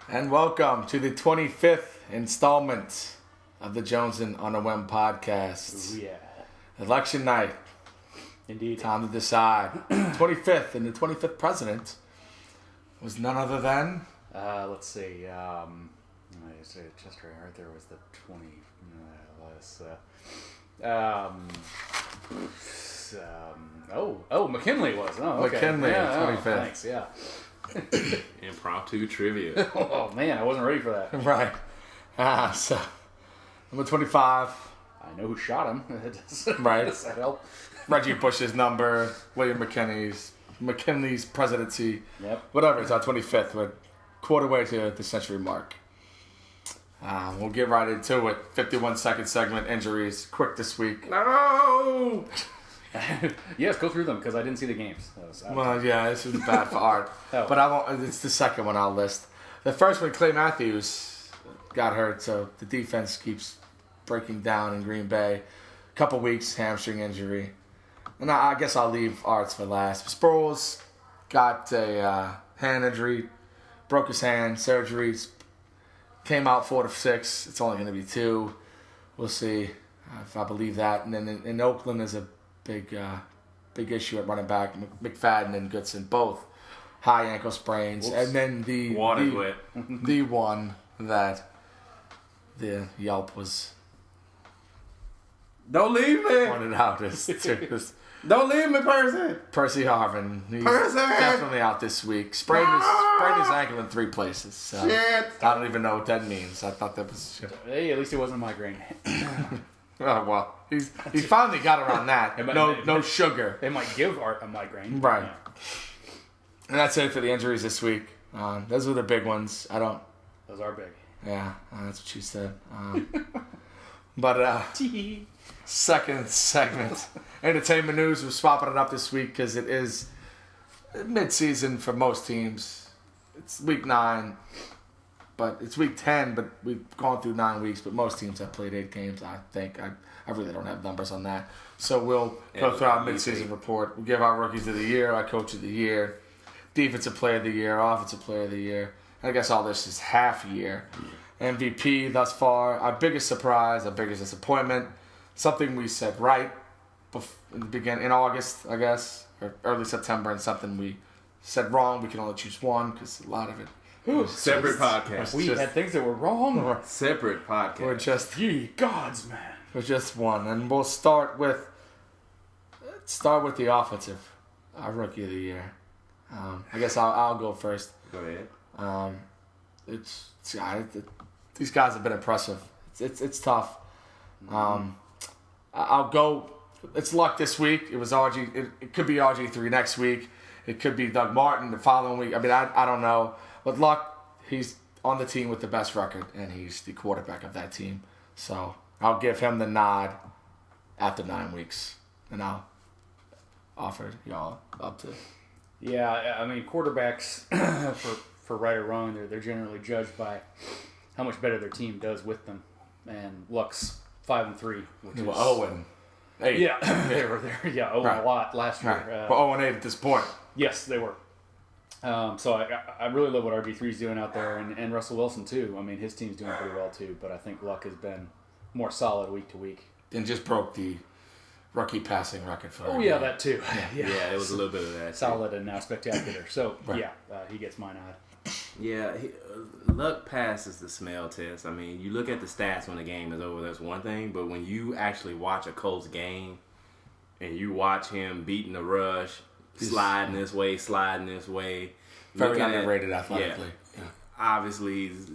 And welcome to the 25th installment of the Jonesin on a Whim podcast. Ooh, yeah. Election night. Indeed. Time to decide. 25th, and the 25th president was none other than... Let's see. I say just right there was the 20. McKinley was. Oh, okay. McKinley, yeah, 25th. Thanks. Yeah. Impromptu trivia. Oh man, I wasn't ready for that. Right. So, number 25. I know who shot him. Right. Does that help? Reggie Bush's number. William McKinley's presidency. Yep. Whatever. It's our 25th. We're quarter way to the century mark. We'll get right into it. 51-second segment. Injuries. Quick this week. No! Yes, go through them because I didn't see the games. Well, yeah, this is bad for art. Oh. But I won't. It's the second one I'll list. The first one, Clay Matthews got hurt, so the defense keeps breaking down in Green Bay. Couple weeks, hamstring injury. And I guess I'll leave Arts for last. Sproles got a hand injury, broke his hand, surgery, came out 4 to 6. It's only going to be 2. We'll see if I believe that. And then in Oakland, there's a big issue at running back. McFadden and Goodson, both high ankle sprains. Whoops. And then the one that the Yelp was Don't leave me! pointed out is Don't leave me, Percy! Percy Harvin. He's Percy! definitely out this week. Sprained his ankle in 3 places. So Shit! I don't even know what that means. I thought that was shit. Hey, at least it wasn't a migraine. Oh, well, he finally got around that. No sugar. They might give Art a migraine. Right. Yeah. And that's it for the injuries this week. Those were the big ones. Those are big. Yeah, that's what she said. But second segment, entertainment news. We're swapping it up this week because it is midseason for most teams. It's week 9, but it's week 10. But we've gone through 9 weeks. But most teams have played 8 games. I think I really don't have numbers on that. So we'll go through our midseason report. We'll give our rookies of the year, our coach of the year, defensive player of the year, offensive player of the year. I guess all this is half year. MVP thus far. Our biggest surprise, our biggest disappointment. Something we said right in August, I guess, or early September, and something we said wrong. We can only choose one because a lot of it. Separate podcast. We had things that were wrong. Separate podcast. We're just Ye gods, man. We're just one, and we'll start with the offensive, our rookie of the year. I guess I'll go first. Go ahead. These guys have been impressive. It's tough. I'll go. It's luck this week. It was RG. It could be RG3 next week. It could be Doug Martin the following week. I mean, I don't know. But luck, he's on the team with the best record, and he's the quarterback of that team. So I'll give him the nod after 9 weeks, and I'll offer y'all up to. Yeah, I mean, quarterbacks, for right or wrong, they're generally judged by how much better their team does with them. And Luck's 5-3, which is 0-8. Yeah, they were there. Yeah, Right. a lot last year. Right. Well, 0-8 at this point. Yes, they were. So I really love what RG3's doing out there, and Russell Wilson too. I mean, his team's doing pretty well too. But I think Luck has been more solid week to week. And just broke the rookie passing record for. Oh yeah, that too. Yeah, it was a little bit of that. Solid and now spectacular. So Right. yeah, he gets my nod. Yeah, luck passes the smell test. I mean, you look at the stats when the game is over, that's one thing. But when you actually watch a Colts game and you watch him beating the rush, sliding this way, Very underrated athletically. Yeah. Obviously, he's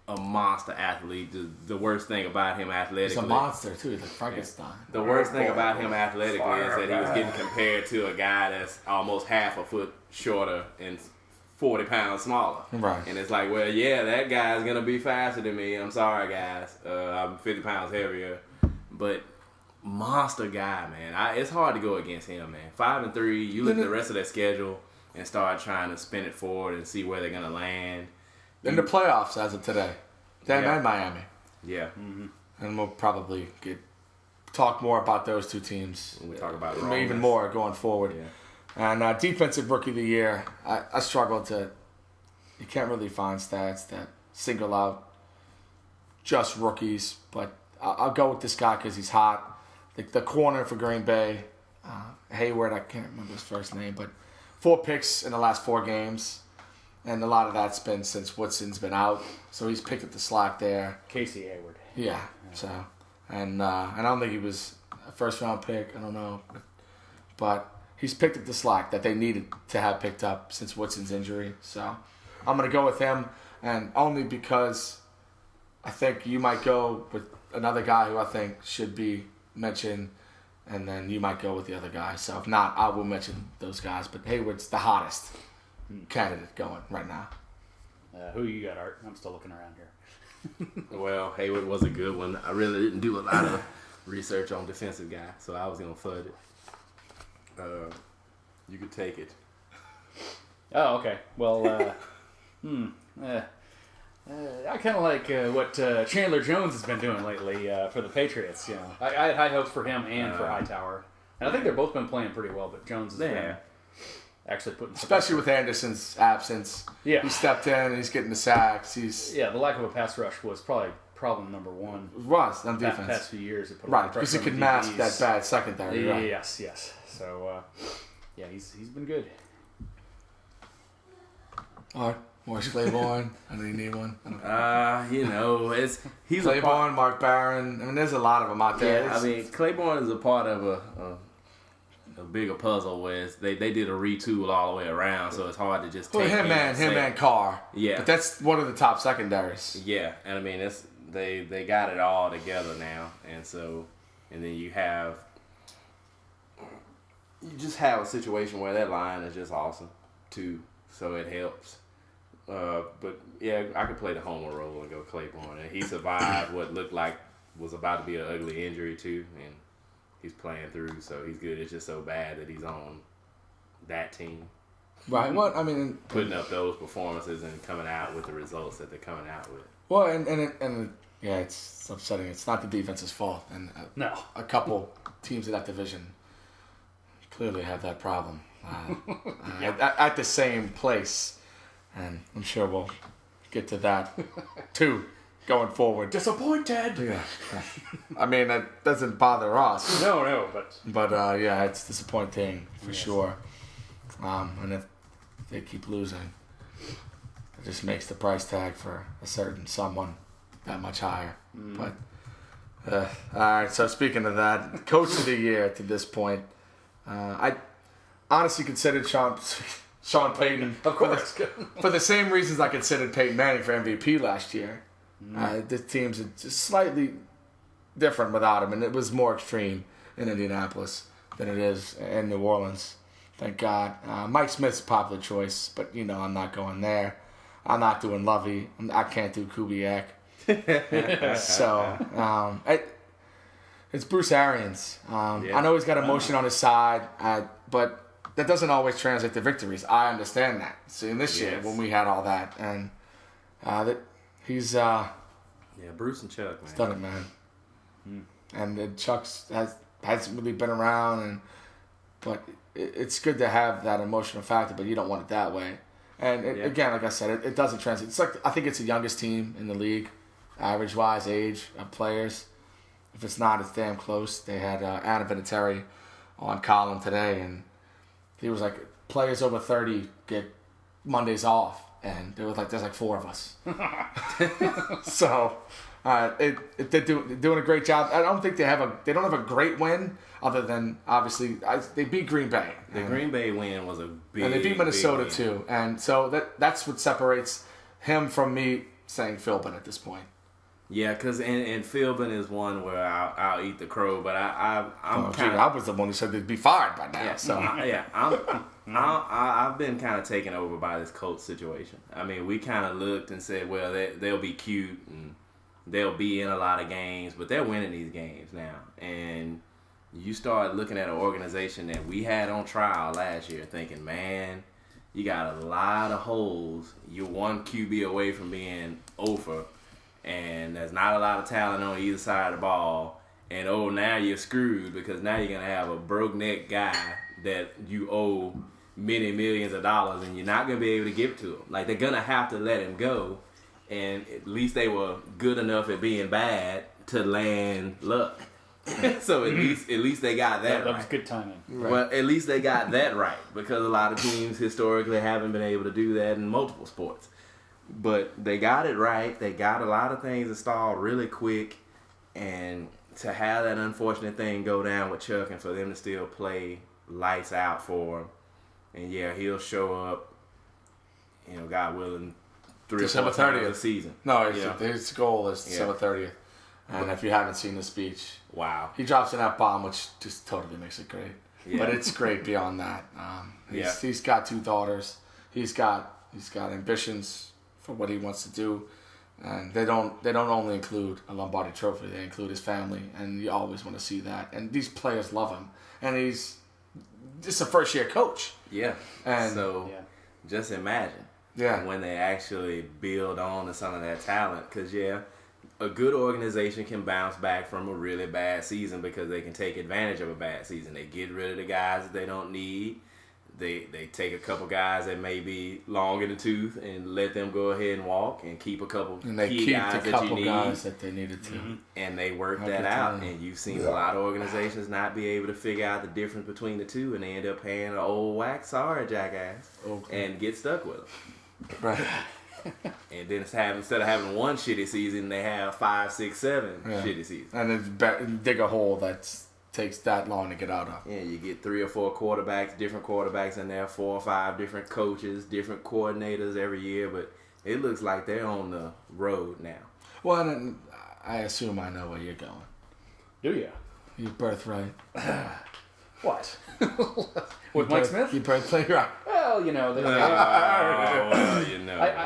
a monster athlete. The worst thing about him athletically. He's a monster too. He's like Frankenstein. The worst thing about him athletically is that he was getting compared to a guy that's almost half a foot shorter and 40 pounds smaller. Right. And it's like, well, yeah, that guy's going to be faster than me. I'm sorry, guys. I'm 50 pounds heavier. But monster guy, man. It's hard to go against him, man. 5-3, you look at the rest of their schedule and start trying to spin it forward and see where they're going to land. In the playoffs as of today. Them and Miami. Yeah. Mm-hmm. And we'll probably talk more about those two teams. When we talk about it even more going forward. Yeah. And defensive rookie of the year, I struggled to you can't really find stats that single out just rookies. But I'll go with this guy because he's hot. The corner for Green Bay, Hayward, I can't remember his first name, but 4 picks in the last 4 games. And a lot of that's been since Woodson's been out. So he's picked up the slack there. Casey Hayward. Yeah. So, and I don't think he was a first-round pick. I don't know. But he's picked up the slack that they needed to have picked up since Woodson's injury. So I'm going to go with him. And only because I think you might go with another guy who I think should be mentioned. And then you might go with the other guy. So if not, I will mention those guys. But Hayward's the hottest candidate going right now. Who you got, Art? I'm still looking around here. Well, Hayward was a good one. I really didn't do a lot of research on defensive guy, so I was going to fud it. You could take it. Oh, okay. Well, I kind of like what Chandler Jones has been doing lately for the Patriots. You know, I had high hopes for him and for Hightower, and I think they've both been playing pretty well. But Jones has been actually putting, especially with Anderson's absence. Yeah, he stepped in and he's getting the sacks. The lack of a pass rush was probably problem number one. It was on defense. The past few years, right? Because he could mask that bad secondary. Right. Yes. So, he's been good. All right. Morris Claiborne. I know you need one. He's Claiborne, Mark Barron. I mean, there's a lot of them out there. Yeah, Claiborne is a part of a bigger puzzle where they did a retool all the way around, so it's hard to just take him and Carr. Yeah, but that's one of the top secondaries. Yeah, and I mean they got it all together now, and then you just have a situation where that line is just awesome too, so it helps. But yeah, I could play the homer role and go Claiborne, and he survived what looked like was about to be an ugly injury too, and he's playing through, so he's good. It's just so bad that he's on that team. Right. Well, I mean, putting up those performances and coming out with the results that they're coming out with. Well, and it's upsetting. It's not the defense's fault, and a couple teams in that division clearly have that problem at the same place, and I'm sure we'll get to that too. Going forward. Disappointed. Yeah. I mean, that doesn't bother us. No, But it's disappointing for sure. And if they keep losing, it just makes the price tag for a certain someone that much higher. But all right. So speaking of that, Coach of the Year to this point, I honestly considered Sean Payton, of course, for the same reasons I considered Peyton Manning for MVP last year. The teams are just slightly different without him, and it was more extreme in Indianapolis than it is in New Orleans. Thank God. Mike Smith's a popular choice, but I'm not going there. I'm not doing Lovey. I can't do Kubiak. So it's Bruce Arians. I know he's got emotion on his side, but that doesn't always translate to victories. I understand that. See, in this year when we had all that, and he's Bruce and Chuck, man. He's done it, man. And Chuck hasn't really been around, but it's good to have that emotional factor, but you don't want it that way. And again, like I said, it doesn't translate. It's like, I think it's the youngest team in the league, average-wise, age of players. If it's not, it's damn close. They had Anna Vinatieri on column today, and he was like, players over 30 get Mondays off. And there was there's 4 of us. So they're doing a great job. I don't think they don't have a great win other than obviously they beat Green Bay. The Green Bay win was a big, and they beat Minnesota too. And so that's what separates him from me saying Philbin at this point. Yeah, because and Philbin is one where I'll eat the crow, but I was the one who said they'd be fired by now. Yeah, so I've been kind of taken over by this Colts situation. I mean, we kind of looked and said, well, they'll be cute and they'll be in a lot of games, but they're winning these games now. And you start looking at an organization that we had on trial last year, thinking, man, you got a lot of holes. You're one QB away from being over. And there's not a lot of talent on either side of the ball. And now you're screwed because now you're going to have a broke neck guy that you owe many millions of dollars, and you're not going to be able to give it to him. Like, they're going to have to let him go, and at least they were good enough at being bad to land Luck. So at least they got that right. That was good timing. Right. Well, at least they got that right, because a lot of teams historically haven't been able to do that in multiple sports. But they got it right. They got a lot of things installed really quick, and to have that unfortunate thing go down with Chuck and for them to still play lights out for him, and yeah, he'll show up, God willing, 3 or 4 times a season. No, his goal is December 30th. And if you haven't seen the speech, wow, he drops in that bomb, which just totally makes it great. Yeah. But it's great beyond that. He's got 2 daughters. He's got ambitions for what he wants to do, and they don't only include a Lombardi Trophy. They include his family, and you always want to see that. And these players love him, and he's just a first year coach. Yeah, and so just imagine when they actually build on to some of that talent, because a good organization can bounce back from a really bad season because they can take advantage of a bad season. They get rid of the guys that they don't need. They take a couple guys that may be long in the tooth and let them go ahead and walk, and keep a couple and they key keep guys the that couple you need. Guys that they needed to. Mm-hmm. And they work that out. And you've seen a lot of organizations not be able to figure out the difference between the two, and they end up paying an old whack, sorry jackass, and get stuck with them. Right. And then instead of having one shitty season, they have 5, 6, 7 shitty seasons. And then dig a hole that takes that long to get out of. Yeah, you get 3 or 4 quarterbacks, different quarterbacks in there, 4 or 5 different coaches, different coordinators every year, but it looks like they're on the road now. Well, and I assume I know where you're going. Do you? Your birthright. What? With Mike Smith? Your birthright, right. Well,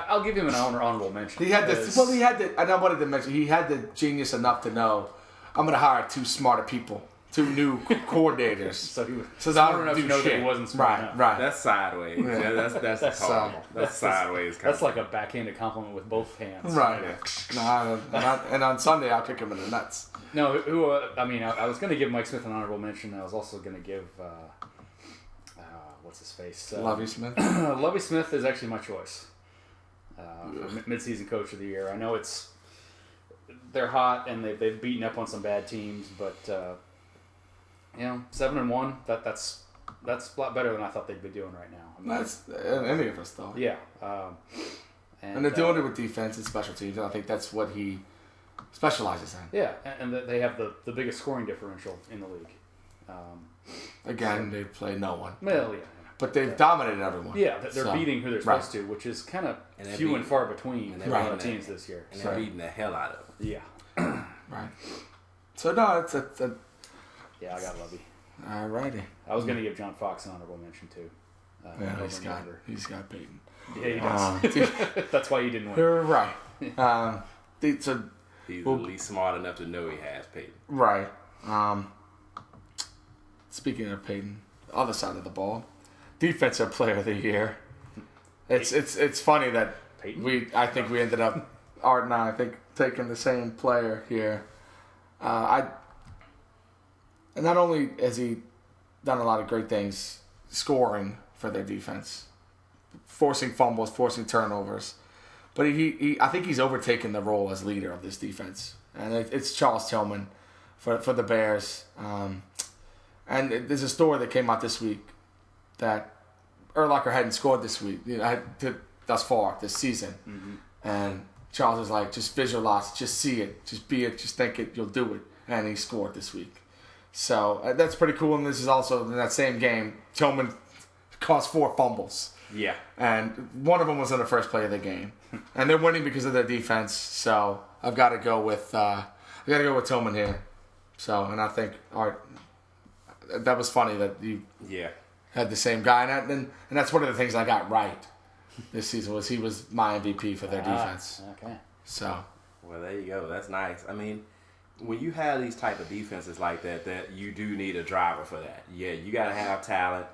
I'll give him an honorable mention. He had this. Well, and I wanted to mention, he had the genius enough to know, I'm going to hire 2 smarter people, 2 new coordinators. So he was smart enough to know that he wasn't smart enough. Right. That's sideways. Yeah, that's horrible. That's sideways. That's like a backhanded compliment with both hands. Right. And on Sunday, I'll kick him in the nuts. No, I was going to give Mike Smith an honorable mention. I was also going to give, what's his face? Lovie Smith. Lovie Smith is actually my choice for midseason coach of the year. I know they're hot and they've beaten up on some bad teams, but 7-1. That's a lot better than I thought they'd be doing right now. That's any of us though. Yeah. And they're doing it with defense and special teams, and I think that's what he specializes in. Yeah, and they have the biggest scoring differential in the league. Again, they play no one. Well, yeah. But they've dominated everyone. Yeah, they're beating who they're supposed to, which is kind of few and far between for teams this year. And they're beating the hell out of them. Yeah. Right. So, no, it's yeah, I got Lovey. Alrighty. I was going to give John Fox an honorable mention, too. He's got Peyton. Yeah, he does. That's why he didn't win. You're right. He's at least smart enough to know he has Peyton. Right. Speaking of Peyton, other side of the ball, defensive player of the year. It's funny that I think we ended up, Art and I think, taking the same player here. And not only has he done a lot of great things scoring for their defense, forcing fumbles, forcing turnovers, but I think he's overtaken the role as leader of this defense. And it's Charles Tillman for the Bears. And there's a story that came out this week that Urlacher hadn't scored this week, thus far this season. Mm-hmm. And Charles is like, just visualize, just see it, just be it, just think it, you'll do it. And he scored this week. So that's pretty cool. And this is also in that same game, Tillman caused 4 fumbles. Yeah. And one of them was in the first play of the game. And they're winning because of their defense. So I've got to go with Tillman here. So, and I think that was funny that you had the same guy. And that's one of the things I got right this season was he was my MVP for their defense. Okay. So. Well, there you go. That's nice. I mean, when you have these type of defenses like that you do need a driver for that. Yeah, you got to have talent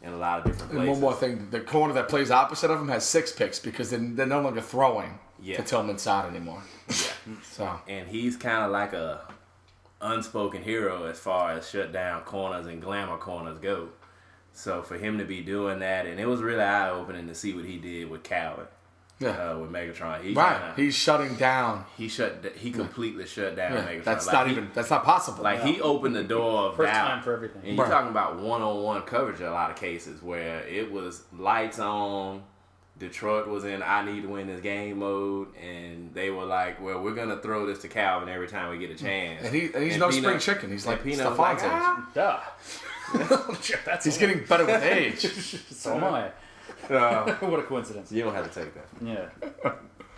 in a lot of different places. And one more thing, the corner that plays opposite of him has 6 picks because they're no longer throwing to Tillman's side anymore. Yeah. So. And he's kind of like a unspoken hero as far as shut down corners and glamour corners go. So for him to be doing that, and it was really eye-opening to see what he did with Calvin. Yeah. With Megatron. He's shutting down. He completely shut down Megatron. That's not possible. He opened the door of First doubt. time for everything. And you're talking about one-on-one coverage in a lot of cases where it was lights on. Detroit was in I need to win this game mode, and they were like, well, we're going to throw this to Calvin every time we get a chance. And he's no spring chicken. He's like Stefan's age. Duh. He's getting better with age. So am I. What a coincidence. You don't have to take that. Yeah.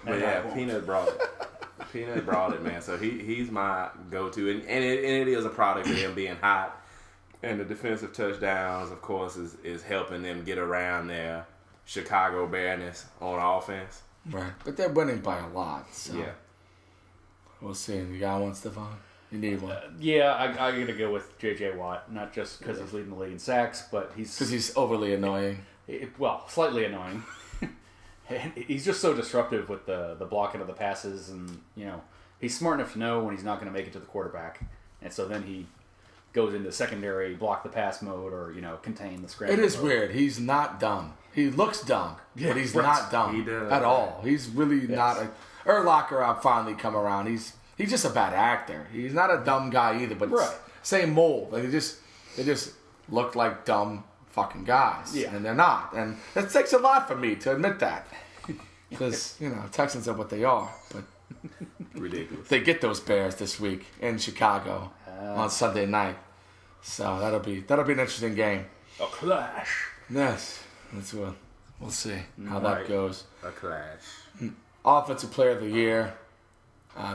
But yeah, Peanut brought it. Peanut brought it, man. So he's my go-to. And it is a product of him being hot. And the defensive touchdowns, of course, is helping them get around their Chicago Bearness on offense. Right. But they're winning by a lot. So. Yeah. We'll see. You got one, Stefan? You need one. I got to go with J.J. Watt. Not just because he's leading the league in sacks, but because he's overly annoying. Slightly annoying. He's just so disruptive with the blocking of the passes, and he's smart enough to know when he's not going to make it to the quarterback, and so then he goes into secondary block the pass mode or contain the scramble. It is mode. weird. He's not dumb. He looks dumb, but he's not dumb at all. He's really not a. Urlacher, I've finally come around. He's just a bad actor. He's not a dumb guy either, but same mold. Like they just look like dumb fucking guys, and they're not. And that takes a lot for me to admit that, because Texans are what they are. But ridiculous. They get those Bears this week in Chicago on Sunday night, so that'll be an interesting game. A clash. Yes, we'll see how that goes. A clash. Offensive Player of the Year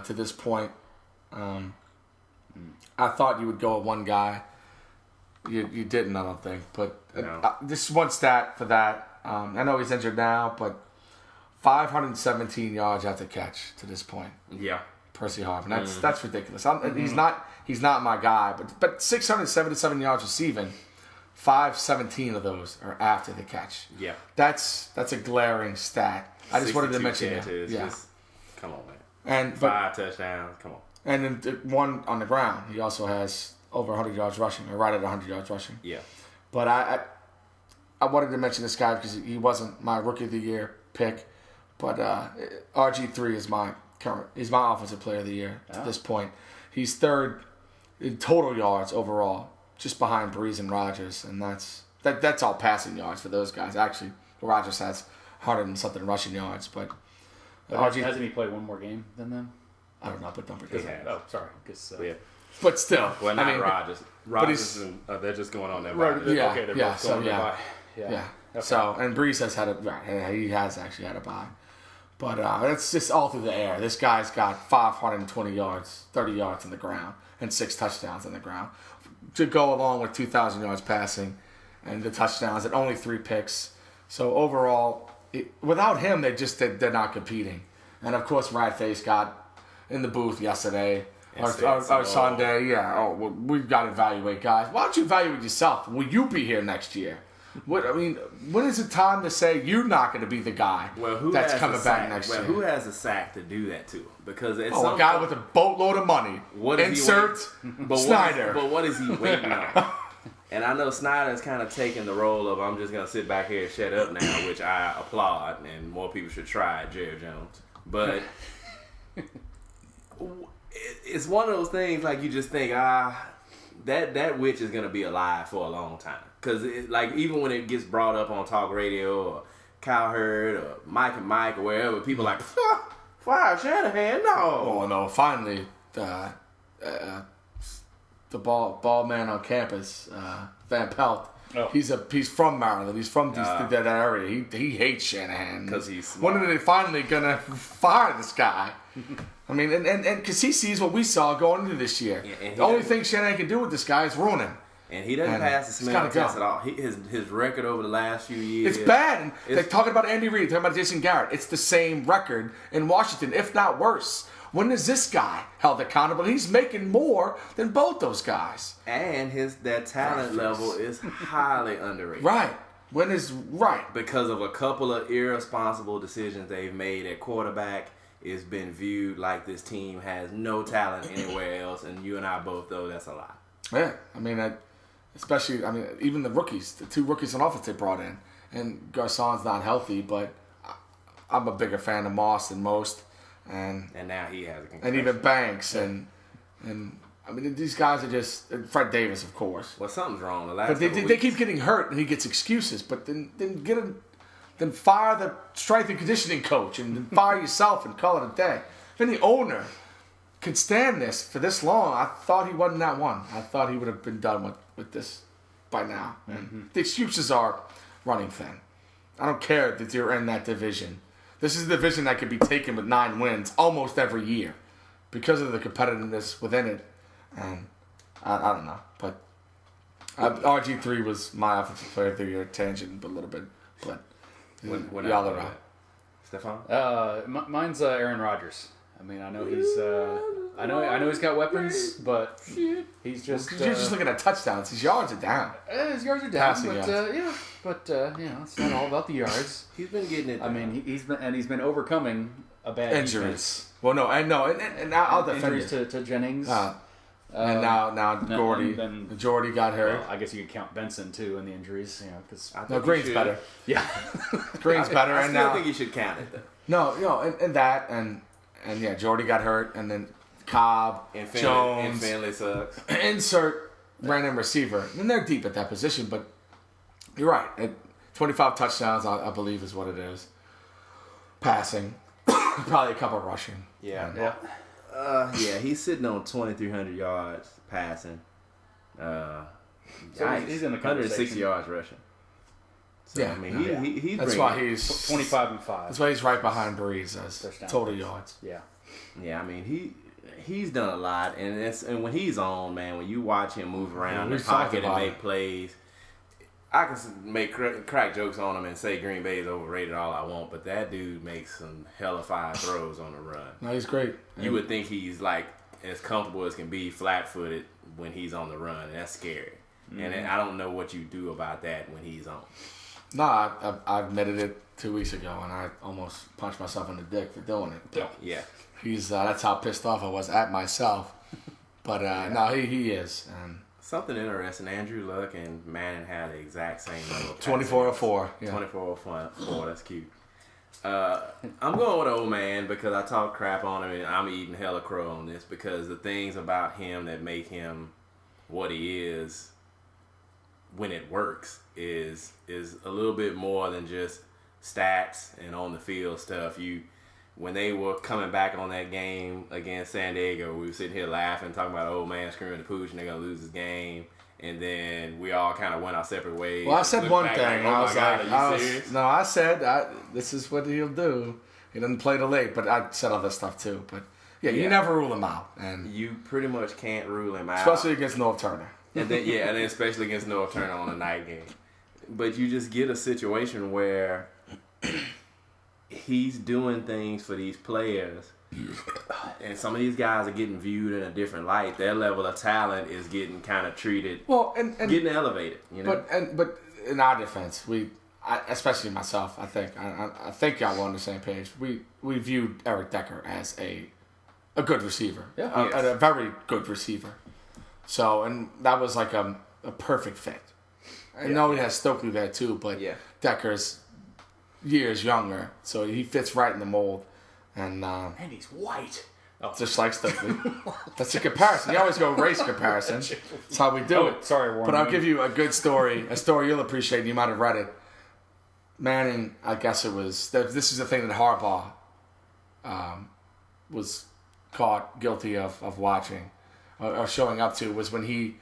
to this point. I thought you would go with one guy. You didn't, I don't think. But just one stat for that. I know he's injured now, but 517 yards after catch to this point. Yeah. Percy Harvin. That's ridiculous. He's not my guy, but 677 yards receiving. 517 of those are after the catch. Yeah. That's a glaring stat. I just wanted to mention that. Yeah. Come on, man. 5 touchdowns. Come on. And then one on the ground. He also has over 100 yards rushing, or right at 100 yards rushing. Yeah. But I wanted to mention this guy because he wasn't my Rookie of the Year pick, but RG3 is he's my Offensive Player of the Year to this point. He's third in total yards overall, just behind Breeze and Rodgers, and that's all passing yards for those guys. Actually, Rodgers has 100 and something rushing yards, but hasn't he played one more game than them? I don't know, but don't forget. Oh, sorry. But still, well, not Rodgers. Rodgers, they're just going on their bye. Yeah, okay, they're yeah, both going on their bye. Yeah. Okay. So, and Breeze has he has actually had a bye. But it's just all through the air. This guy's got 520 yards, 30 yards on the ground, and 6 touchdowns on the ground to go along with 2,000 yards passing and the touchdowns and only 3 picks. So overall, without him, they're not competing. And of course, Radface got in the booth yesterday or Sunday. Yeah, we've got to evaluate guys. Why don't you evaluate yourself? Will you be here next year? When is it time to say you're not going to be the guy that's coming back next year? Who has a sack to do that to? Because it's a guy with a boatload of money. Insert Snyder. But what is he waiting on? And I know Snyder's kind of taking the role of I'm just going to sit back here and shut up now, which I applaud, and more people should try it, Jerry Jones. But it's one of those things like you just think, that witch is going to be alive for a long time. Because even when it gets brought up on talk radio or Cowherd or Mike and Mike or wherever, people are like, fire Shanahan, no. Oh, no, finally, the ball man on campus, Van Pelt. Oh. He's from Maryland. He's from that area. He hates Shanahan because he's smart. When are they finally gonna fire this guy? I mean, and because he sees what we saw going into this year. Yeah, the only thing Shanahan can do with this guy is ruin him. And he doesn't pass the smell test at all. His record over the last few years. It's bad. They're talking about Andy Reid, talking about Jason Garrett. It's the same record in Washington, if not worse. When is this guy held accountable? He's making more than both those guys. And their talent level is highly underrated. Right. Right. Because of a couple of irresponsible decisions they've made at quarterback, it's been viewed like this team has no talent anywhere else, and you and I both know that's a lie. Yeah. I mean, especially, I mean, even the rookies, the 2 rookies on offense they brought in. And Garcon's not healthy, but I'm a bigger fan of Moss than most. And now he has a concussion. And even Banks. And I mean, these guys are just... Fred Davis, of course. Well, something's wrong. But they keep getting hurt, and he gets excuses. But then then fire the strength and conditioning coach, and then fire yourself and call it a day. If any owner could stand this for this long, I thought he wasn't that one. I thought he would have been done with this by now. And the excuses are running thin. I don't care that you're in that division. This is a division that could be taken with 9 wins almost every year because of the competitiveness within it. And I don't know. But RG3 was my offensive player of the year. Tangent a little bit. But y'all are right. Stefan? Mine's Aaron Rodgers. I mean, I know he's I know he's got weapons, but he's just you're just looking at touchdowns. His yards are down. His yards are down, Passing but it's not all about the yards. He's been getting it. I mean, he's been overcoming a bad injuries. Defense. Well, and now I'll defend injuries to Jennings. And now Gordy. Jordy got hurt. Well, I guess you could count Benson too in the injuries, because Green's better. Yeah, Green's better. I and still now think you should count it though. No, and that and yeah, Jordy got hurt, and then Cobb, Jones, and Finley sucks. Insert random receiver, and they're deep at that position. But you're right. 25 touchdowns, I believe, is what it is. Passing, probably a couple rushing. Yeah. He's sitting on 2,300 yards passing. So he's in the 106 yards rushing. So, yeah, I mean, he's that's why he's 25 and 5. That's why he's right behind Breeze as total yards. Yeah. I mean, he's done a lot, and when he's on, man, when you watch him move around the pocket and make plays, I can make crack jokes on him and say Green Bay is overrated all I want, but that dude makes some hella fire throws on the run. No, he's great. You would think he's like as comfortable as can be flat-footed when he's on the run, and that's scary. And I don't know what you do about that when he's on. No, I admitted it 2 weeks ago, and I almost punched myself in the dick for doing it. Yeah. He's that's how pissed off I was at myself. But no, he is. Something interesting. Andrew Luck and Manning had the exact same level. 24-4. Yeah. 24-4. That's cute. I'm going with old man because I talk crap on him, and I'm eating hella crow on this because the things about him that make him what he is when it works is a little bit more than just stats and on the field stuff. When they were coming back on that game against San Diego, we were sitting here laughing, talking about old man screaming the pooch and they're going to lose this game. And then we all kind of went our separate ways. Well, I said one thing. I said, this is what he'll do. He doesn't play too late, but I said other stuff too. But yeah, you never rule him out. And you pretty much can't rule him out. Especially against North Turner. And then especially against North Turner on a night game. But you just get a situation where he's doing things for these players, and some of these guys are getting viewed in a different light. Their level of talent is getting kind of treated, and getting elevated. You know. But in our defense, especially myself, I think y'all were on the same page. We viewed Eric Decker as a good receiver, a very good receiver. So, and that was like a perfect fit. I know he has Stokely there too, but Decker's years younger, so he fits right in the mold. And he's white. Just like Stokely. That's a comparison. You always go race comparison. That's how we do it. Sorry, Warren. But I'll give you a good story, a story you'll appreciate, and you might have read it. Manning, I guess it was, this is the thing that Harbaugh was caught guilty of watching or showing up to, was when he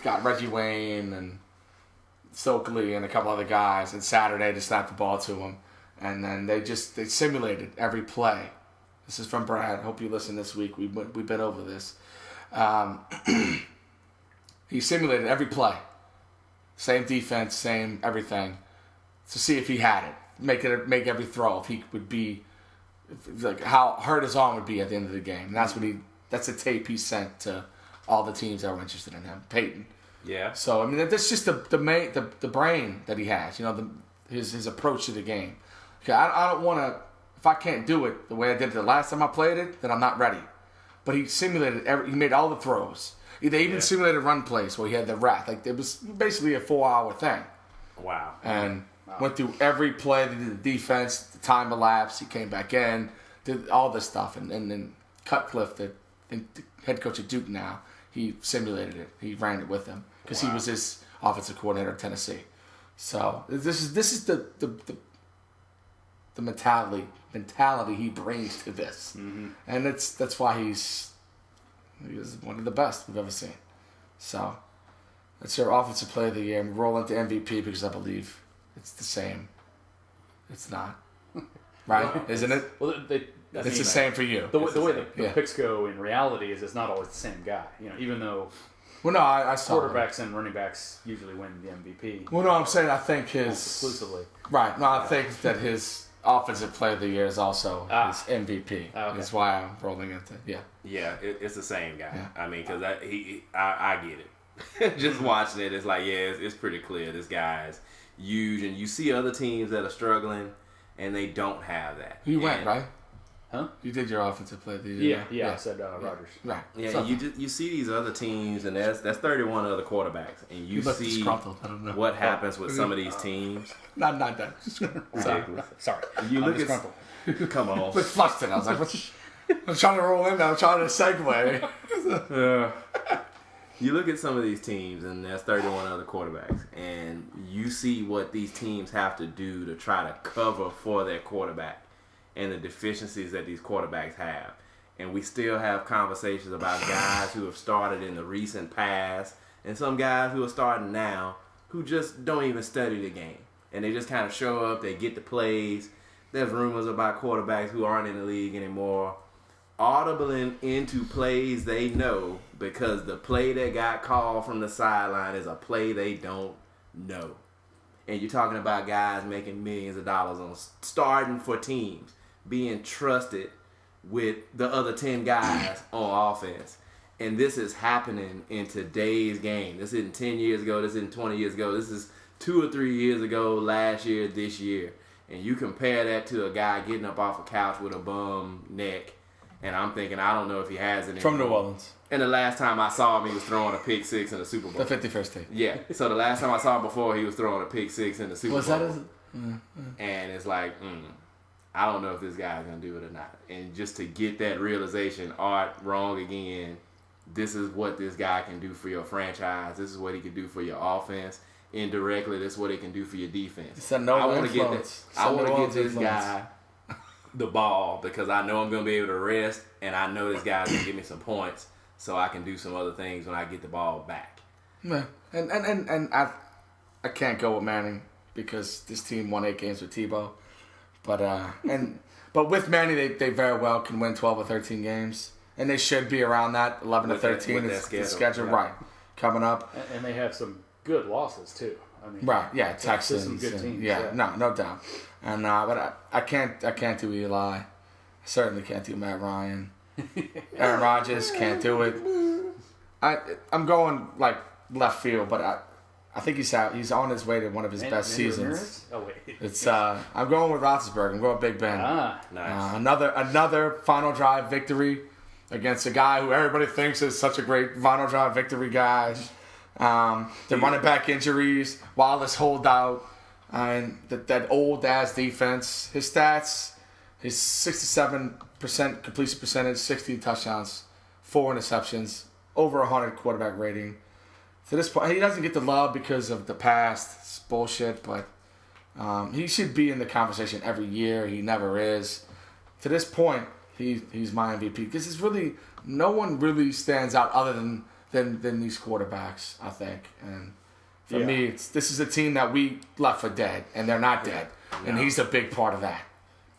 got Reggie Wayne and Stokely and a couple other guys and Saturday to snap the ball to him. And then they simulated every play. This is from Brad. Hope you listen this week. We've been over this. He simulated every play. Same defense, same everything. To see if he had it. Make every throw. If he would be, like how hurt his arm would be at the end of the game. And that's a tape he sent to all the teams that were interested in him. Peyton. Yeah. So, I mean, that's just the brain that he has. You know, his approach to the game. Okay, I don't want to, if I can't do it the way I did the last time I played it, then I'm not ready. But he simulated he made all the throws. They even simulated run plays where he had the wrath. Like, it was basically a 4-hour thing. Wow. And went through every play. They did the defense, the time elapsed. He came back in, did all this stuff. And then Cutcliffe, the head coach at Duke now, he simulated it. He ran it with him because he was his offensive coordinator at Tennessee. So this is the mentality he brings to this, and that's why he's one of the best we've ever seen. So that's your offensive player of the year. And roll into MVP because I believe it's the same. It's not, right? Isn't it? Well, it's the same for you. The way the picks go in reality is it's not always the same guy. Even though. Well, no, I saw quarterbacks and running backs usually win the MVP. Well, no, I'm saying I think his exclusively. Right. No, I think that his offensive player of the year is also his MVP. Okay. That's why I'm rolling into Yeah, it's the same guy. Yeah. I mean, because I get it. Just watching it, it's like it's pretty clear this guy's huge, and you see other teams that are struggling, and they don't have that. You went right. Huh? You did your offensive player of the year. Yeah. I said Rodgers. Right. Yeah, you see these other teams, and that's 31 other quarterbacks, and you see what happens with some of these teams. Not that. Sorry. You look at come on. With Fluxton, I was like, I'm trying to roll in. I'm trying to segue. You look at some of these teams, and there's 31 other quarterbacks, and you see what these teams have to do to try to cover for their quarterback and the deficiencies that these quarterbacks have. And we still have conversations about guys who have started in the recent past and some guys who are starting now who just don't even study the game. And they just kind of show up, they get the plays. There's rumors about quarterbacks who aren't in the league anymore audibling into plays they know because the play that got called from the sideline is a play they don't know. And you're talking about guys making millions of dollars on starting for teams, being trusted with the other 10 guys on offense. And this is happening in today's game. This isn't 10 years ago. This isn't 20 years ago. This is 2 or 3 years ago, last year, this year. And you compare that to a guy getting up off a couch with a bum neck. And I'm thinking, I don't know if he has it. From New Orleans. And the last time I saw him, he was throwing a pick six in the Super Bowl. The 51st team. Yeah. So the last time I saw him before, he was throwing a pick six in the Super Bowl. Was that his... And it's like, I don't know if this guy's going to do it or not. And just to get that realization, Art, wrong again. This is what this guy can do for your franchise. This is what he can do for your offense. Indirectly, this is what he can do for your defense. I want to get this guy the ball because I know I'm going to be able to rest, and I know this guy's going to give me some points so I can do some other things when I get the ball back. Yeah. And I can't go with Manning because this team won 8 games with Tebow. But with Manning, they very well can win 12 or 13 games. And they should be around that 11 to 13 is the schedule, right, coming up. And they have some good losses, too. I mean, right, yeah, Texans. Some good teams. Yeah, no doubt. And but I can't do Eli. I certainly can't do Matt Ryan. Aaron Rodgers can't do it. I'm going like left field, but I think he's out. He's on his way to one of his best seasons. Oh wait, it's I'm going with Roethlisberger. I'm going Big Ben. Nice. Another final drive victory against a guy who everybody thinks is such a great final drive victory guy. The running back injuries, Wallace holdout, and that old ass defense. His stats: his 67% completion percentage, 60 touchdowns, 4 interceptions, over 100 quarterback rating. To this point, he doesn't get the love because of the past. It's bullshit, but he should be in the conversation every year. He never is. To this point, he's my MVP because it's really no one really stands out other than these quarterbacks, I think. And for me, this is a team that we left for dead, and they're not dead. No. And he's a big part of that.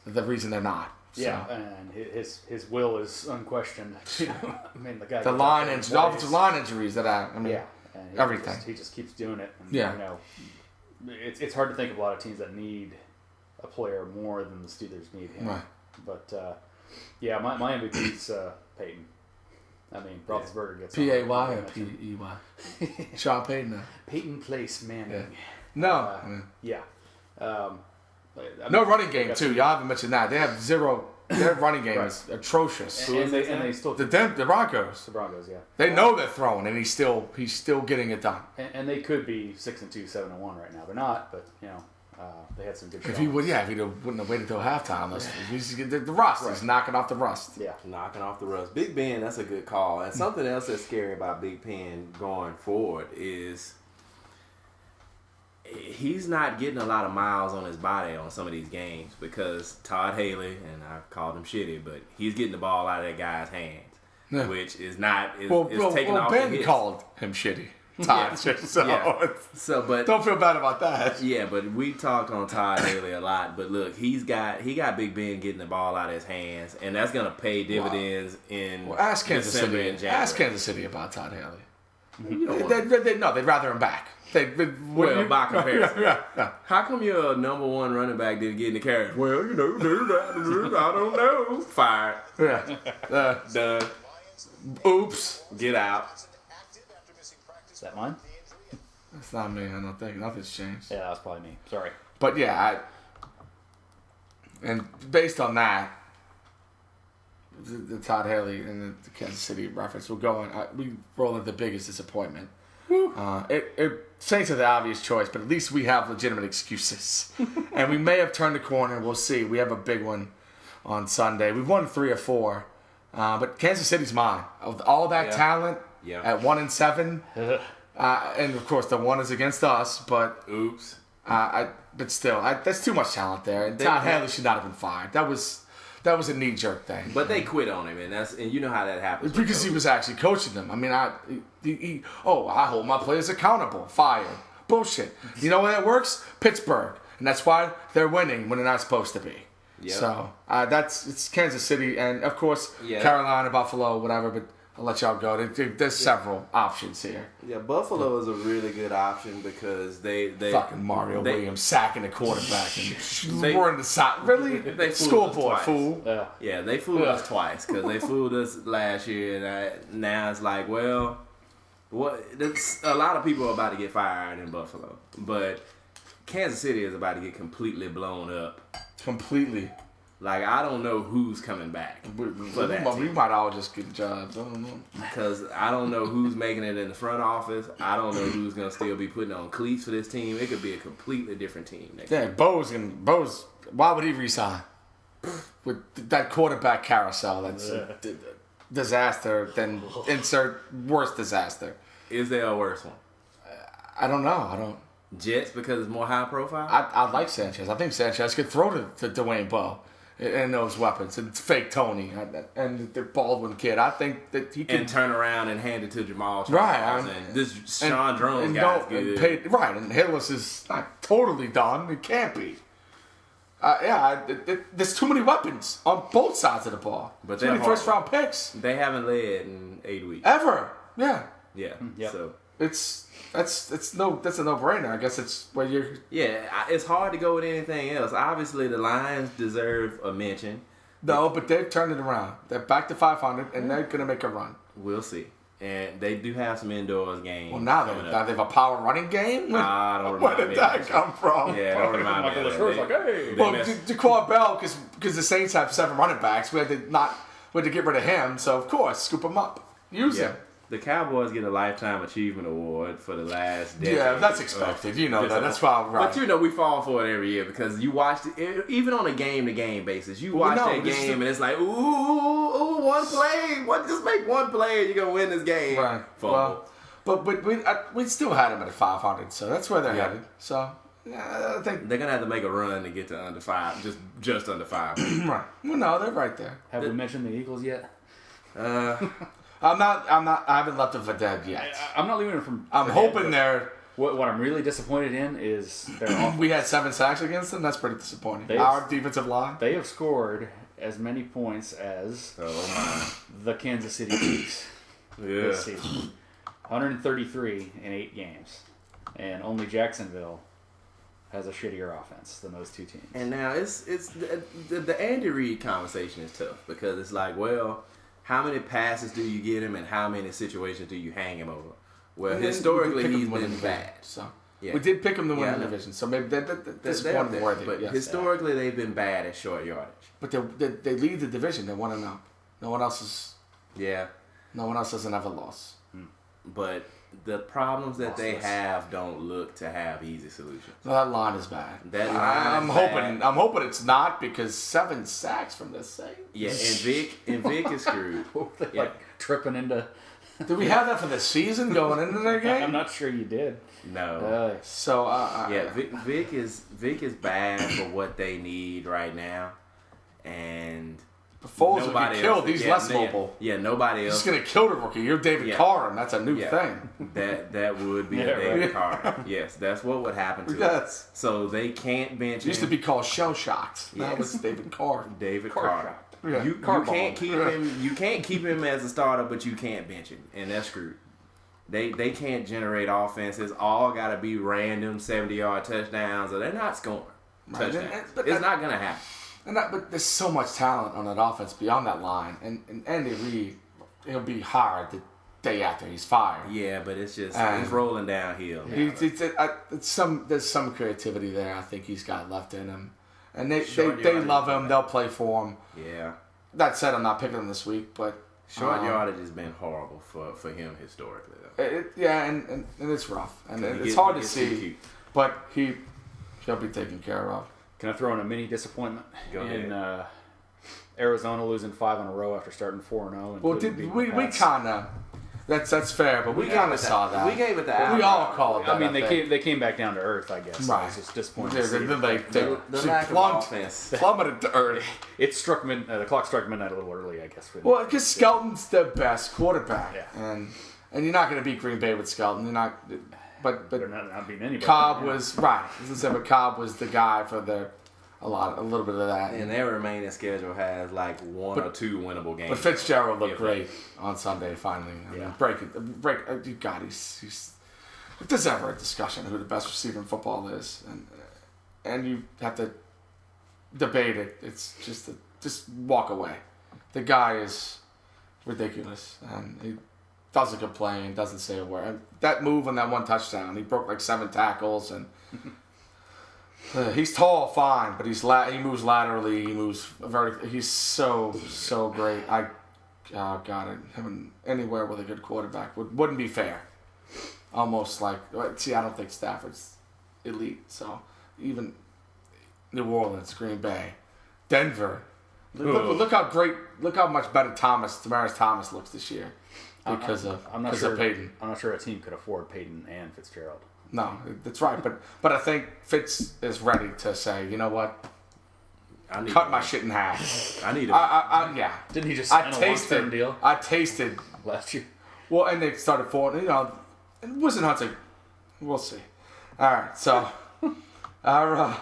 The reason they're not. Yeah, so. And his will is unquestioned. I mean, the guy. The offensive line injuries that and everything. He just keeps doing it. And, yeah. It's hard to think of a lot of teams that need a player more than the Steelers need him. Right. But my MVP's Peyton. I mean, Roethlisberger gets P-A-Y or P-E-Y? Sean Payton. Peyton Place Manning. Yeah. No. No running game, too. Y'all haven't mentioned that. They have 0 Their running game is atrocious. And they still The Broncos. The Broncos, yeah. They know they're throwing, and he's still getting it done. And they could be 6-2, 7-1 right now. They're not, but they had some good shots. If he wouldn't have waited till halftime. The rust. Right. He's knocking off the rust. Yeah, knocking off the rust. Big Ben, that's a good call. And something else that's scary about Big Ben going forward is he's not getting a lot of miles on his body on some of these games because Todd Haley, and I called him shitty, but he's getting the ball out of that guy's hands, which is not taking off Ben the hits. called him shitty. Todd, but don't feel bad about that. Yeah, but we talked on Todd Haley a lot. But look, he got Big Ben getting the ball out of his hands, and that's gonna pay dividends in ask Kansas December City. and January. Ask Kansas City about Todd Haley. You know They'd rather him back. By comparison. Yeah. How come your number one running back didn't get in the carriage? Well, I don't know. Fired. Yeah. Done. Oops. Get out. is that mine? That's not me. I don't think nothing's changed. Yeah, that was probably me. Sorry. But yeah, and based on that, the Todd Haley and the Kansas City reference, we roll at the biggest disappointment. Saints are the obvious choice, but at least we have legitimate excuses. And we may have turned the corner. We'll see. We have a big one on Sunday. We've won 3 or 4, but Kansas City's mine. Of all that talent at 1-7, and of course the one is against us. But oops. But still, that's too much talent there. And Todd Haley should not have been fired. That was a knee-jerk thing. But they quit on him, and you know how that happens. Because he was actually coaching them. I mean, I hold my players accountable. Fired. Bullshit. You know where that works? Pittsburgh. And that's why they're winning when they're not supposed to be. Yep. So, it's Kansas City and, of course, Carolina, Buffalo, whatever, but I'll let y'all go. There's several options here. Yeah, Buffalo is a really good option because they fucking Mario Williams sacking the quarterback and roaring the side. Really? They schoolboy fool. Yeah, they fooled us twice because they fooled us last year, and now it's like, well, a lot of people are about to get fired in Buffalo, but Kansas City is about to get completely blown up. Completely. Like, I don't know who's coming back for that team. We might all just get jobs. I don't know. Because I don't know who's making it in the front office. I don't know who's going to still be putting on cleats for this team. It could be a completely different team next year. Bo's, why would he resign? With that quarterback carousel, that's a disaster, then insert worse disaster. Is there a worse one? I don't know. Jets because it's more high profile? I like Sanchez. I think Sanchez could throw to Dwayne Bowe and those weapons. And fake Tony and the Baldwin kid. I think that he can... And turn around and hand it to Jamal Charles. Right. And this Sean Drones guy's good. And Hillis is not totally done. It can't be. There's too many weapons on both sides of the ball. But too many first-round picks. They haven't led in 8 weeks. Ever. Yeah. Yeah. Yep. So... That's a no-brainer. I guess it's where you're... Yeah, it's hard to go with anything else. Obviously, the Lions deserve a mention. No, but they've turned it around. They're back to 500, and they're going to make a run. We'll see. And they do have some indoors games. Well, now they have a power running game? Where did that come from? Yeah, don't remind me. Jaquan Bell, because the Saints have 7 running backs, we had to get rid of him, so of course, scoop him up. Use him. The Cowboys get a Lifetime Achievement Award for the last decade. Yeah, that's expected. You know that. That's why, right. But we fall for it every year because you watch it, even on a game-to-game basis. You watch that game and it's like, ooh, one play. Just make one play and you're going to win this game. Right. Well, but we still had them at 500, so that's where they're headed. So, I think... They're going to have to make a run to get to under 5, just under 5. Right. Well, no, they're right there. Have we mentioned the Eagles yet? I haven't left them for dead yet. I'm not leaving them from... I'm hoping they're... What I'm really disappointed in is their offense. We had 7 sacks against them. That's pretty disappointing. Our defensive line. They have scored as many points as the Kansas City Chiefs this season. 133 in 8 games. And only Jacksonville has a shittier offense than those two teams. And now it's the Andy Reid conversation is tough because it's like, well... How many passes do you get him, and how many situations do you hang him over? Well, historically, he's been bad. So Yeah. We did pick them to win the division, so maybe that's one worthy. But yes. historically, they've been bad at short yardage. But they lead the division. They're 1-0. No one else is. Yeah. No one else doesn't have a loss. But the problems that they have don't look to have easy solutions. That line is bad. I'm hoping it's not, because 7 sacks from the same. Yeah, and Vic is screwed. Like tripping into. Did we have that for the season going into their game? I'm not sure you did. No. Vic is bad for what they need right now, and. Foles will be killed. He's less mobile. Yeah, nobody else. He's going to kill the rookie. You're David Carr, and that's a new thing. That would be a David Carr. Yes, that's what would happen to him. So they can't bench him. Used to be called shell shocked. Now it's David Carr. David Carr. Yeah. You can't keep him. You can't keep him as a starter, but you can't bench him, and that's screwed. They can't generate offenses. All got to be random 70-yard touchdowns, or they're not scoring touchdowns. It's not going to happen. But there's so much talent on that offense beyond that line, and Andy Reid, he'll be hired the day after he's fired. Yeah, but it's just he's rolling downhill. There's some creativity there. I think he's got left in him, and they love him. They'll play for him. Yeah. That said, I'm not picking him this week, but short yardage has been horrible for him historically, though. And it's rough, and it's hard to see, but he'll be taken care of. Can I throw in a mini disappointment? Go ahead. Arizona losing 5 in a row after starting 4-0. Well, we kind of that's fair, but we kind of saw that. We gave it the we all called that. I mean, they came back down to earth, I guess. Right. It's just disappointing. They lack of offense plummeted to earth. It struck the clock struck midnight a little early, I guess. Well, because Skelton's the best quarterback, and you're not going to beat Green Bay with Skelton. You're not. But they're not beating anybody. Cobb was right. As I said, but Cobb was the guy for a little bit of that. And their remaining schedule has like one or two winnable games. But Fitzgerald looked great on Sunday. Finally, I mean, break. God, he's. If there's ever a discussion of who the best receiver in football is, and you have to debate it, it's just walk away. The guy is ridiculous, and he doesn't complain, doesn't say a word. And that move on that one touchdown, he broke like 7 tackles, and he's tall, fine, but he moves laterally. He's so great. Him anywhere with a good quarterback wouldn't be fair. Almost like, see, I don't think Stafford's elite. So even New Orleans, Green Bay, Denver. Look how much better Demaryius Thomas looks this year. Because of Peyton. I'm not sure a team could afford Peyton and Fitzgerald. No, that's right. But I think Fitz is ready to say, you know what? Cut my shit in half. I need him. Yeah. Didn't he just sign a long-term deal? I tasted last year. Well, and they started falling. And Wilson Hunter. We'll see. All right. So our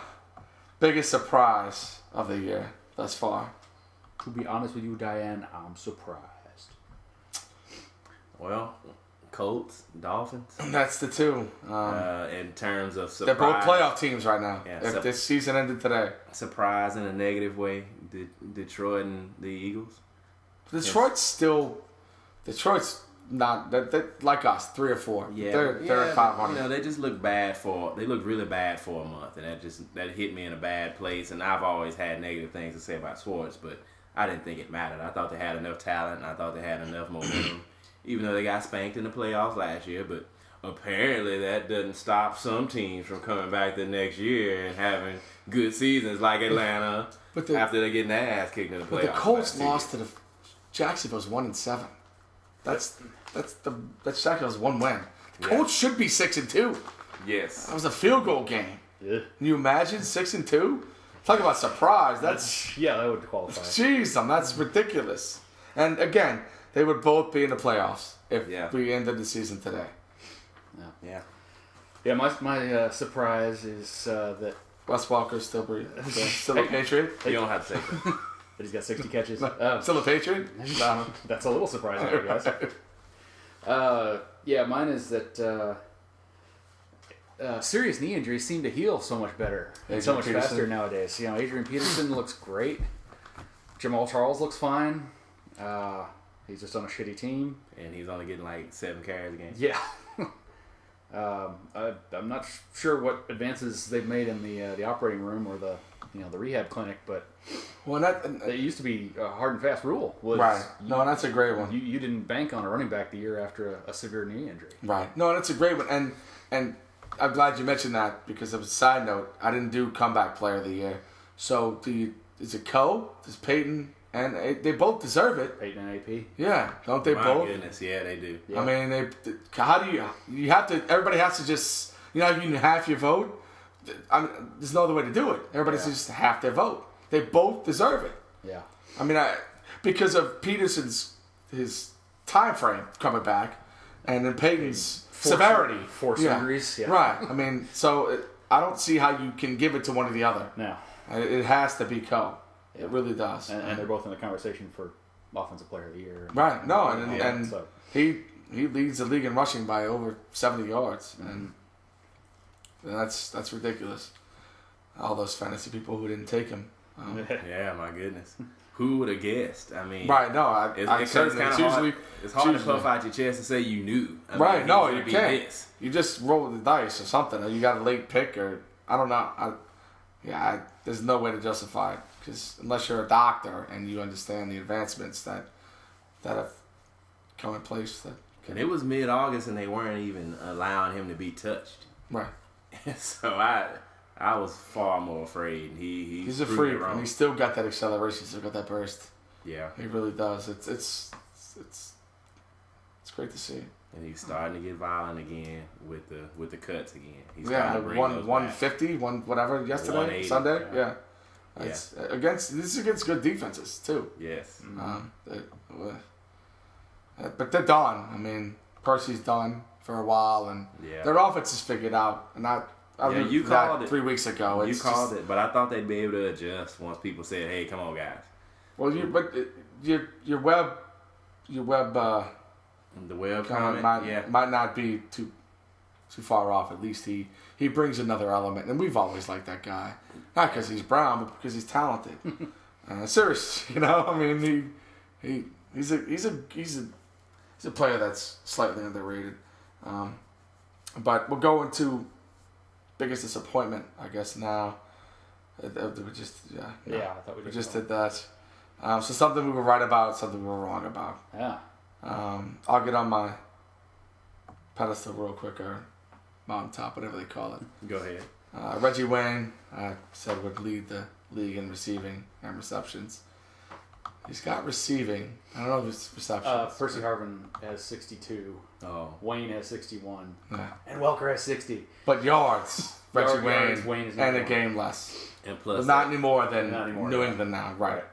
biggest surprise of the year thus far. To be honest with you, Diane, I'm surprised. Well, Colts, Dolphins. That's the two. In terms of surprise. They're both playoff teams right now. Yeah, if this season ended today. Surprise in a negative way. Detroit and the Eagles. Detroit's not they're like us, 3 or 4. Yeah, they're at 500. They just look bad they look really bad for a month, and that hit me in a bad place. And I've always had negative things to say about sports, but I didn't think it mattered. I thought they had enough talent, and I thought they had enough momentum. Even though they got spanked in the playoffs last year, but apparently that doesn't stop some teams from coming back the next year and having good seasons like Atlanta after they're getting their ass kicked in the playoffs. But the Colts lost to the Jacksonville's 1-7. That's Jacksonville's 1 win. The Colts should be 6-2. Yes. That was a field goal game. Yeah. Can you imagine 6-2? Talk about surprise. That would qualify. Jeez, that's ridiculous. And again, they would both be in the playoffs if we ended the season today. Yeah. My surprise is that Wes Walker's still a Patriot. You don't have to say that. But he's got 60 catches. Still a Patriot? No. That's a little surprising, I guess. Mine is that serious knee injuries seem to heal so much better and so much faster nowadays. Adrian Peterson looks great. Jamal Charles looks fine. He's just on a shitty team. And he's only getting like 7 carries a game. Yeah. I'm not sure what advances they've made in the operating room or the rehab clinic, but it used to be a hard and fast rule. Right. No, and that's a great one. You didn't bank on a running back the year after a severe knee injury. Right. No, that's a great one. And I'm glad you mentioned that because, of a side note, I didn't do comeback player of the year. So is it Coe? Does Peyton? And they both deserve it. Peyton and AP. Yeah, don't they both? My goodness, yeah, they do. Yeah. I mean, how do you have to? Everybody has to just you can half your vote. I mean, there's no other way to do it. Everybody's just half their vote. They both deserve it. Yeah. I mean, because of Peterson's his time frame coming back, and then Peyton's severity, force injuries. Yeah. Right. I mean, so I don't see how you can give it to one or the other. No. It has to be Coe. Yeah. It really does. And they're both in the conversation for offensive player of the year. Right. No, and so. he leads the league in rushing by over 70 yards, and that's ridiculous. All those fantasy people who didn't take him. Yeah, my goodness. Who would have guessed? I mean, right? No, it's certainly. It's hard to puff out your chest and say you knew. Right? No, you can't. You just roll the dice or something, or you got a late pick, or I don't know. There's no way to justify it because unless you're a doctor and you understand the advancements that have come in place. And it was mid-August and they weren't even allowing him to be touched. Right. So I was far more afraid. He's a freak, and he's still got that acceleration, still got that burst. Yeah, he really does. It's great to see. And he's starting to get violent again with the cuts again. He's 150, whatever yesterday, Sunday. Yeah. This is against good defenses too. Yes. But they're done. I mean, Percy's done for a while, and their offense is figured out. And you called it 3 weeks ago. You called it, but I thought they'd be able to adjust once people said, "Hey, come on, guys." Well, your web. The web comment might not be too far off. At least he brings another element, and we've always liked that guy. Not because he's brown, but because he's talented. Seriously, I mean, he's a player that's slightly underrated. But we'll go into biggest disappointment, I guess. Now, I thought we just did that. So something we were right about, something we were wrong about. Yeah. I'll get on my pedestal real quick, or mountaintop, whatever they call it. Go ahead. Reggie Wayne, I said would lead the league in receiving and receptions. He's got receiving. I don't know if it's receptions. Percy Harvin has 62. Oh. Wayne has 61. Yeah. And Welker has 60. But yards, Reggie Wayne, is and a game less. And plus, but not anymore than New England now, right?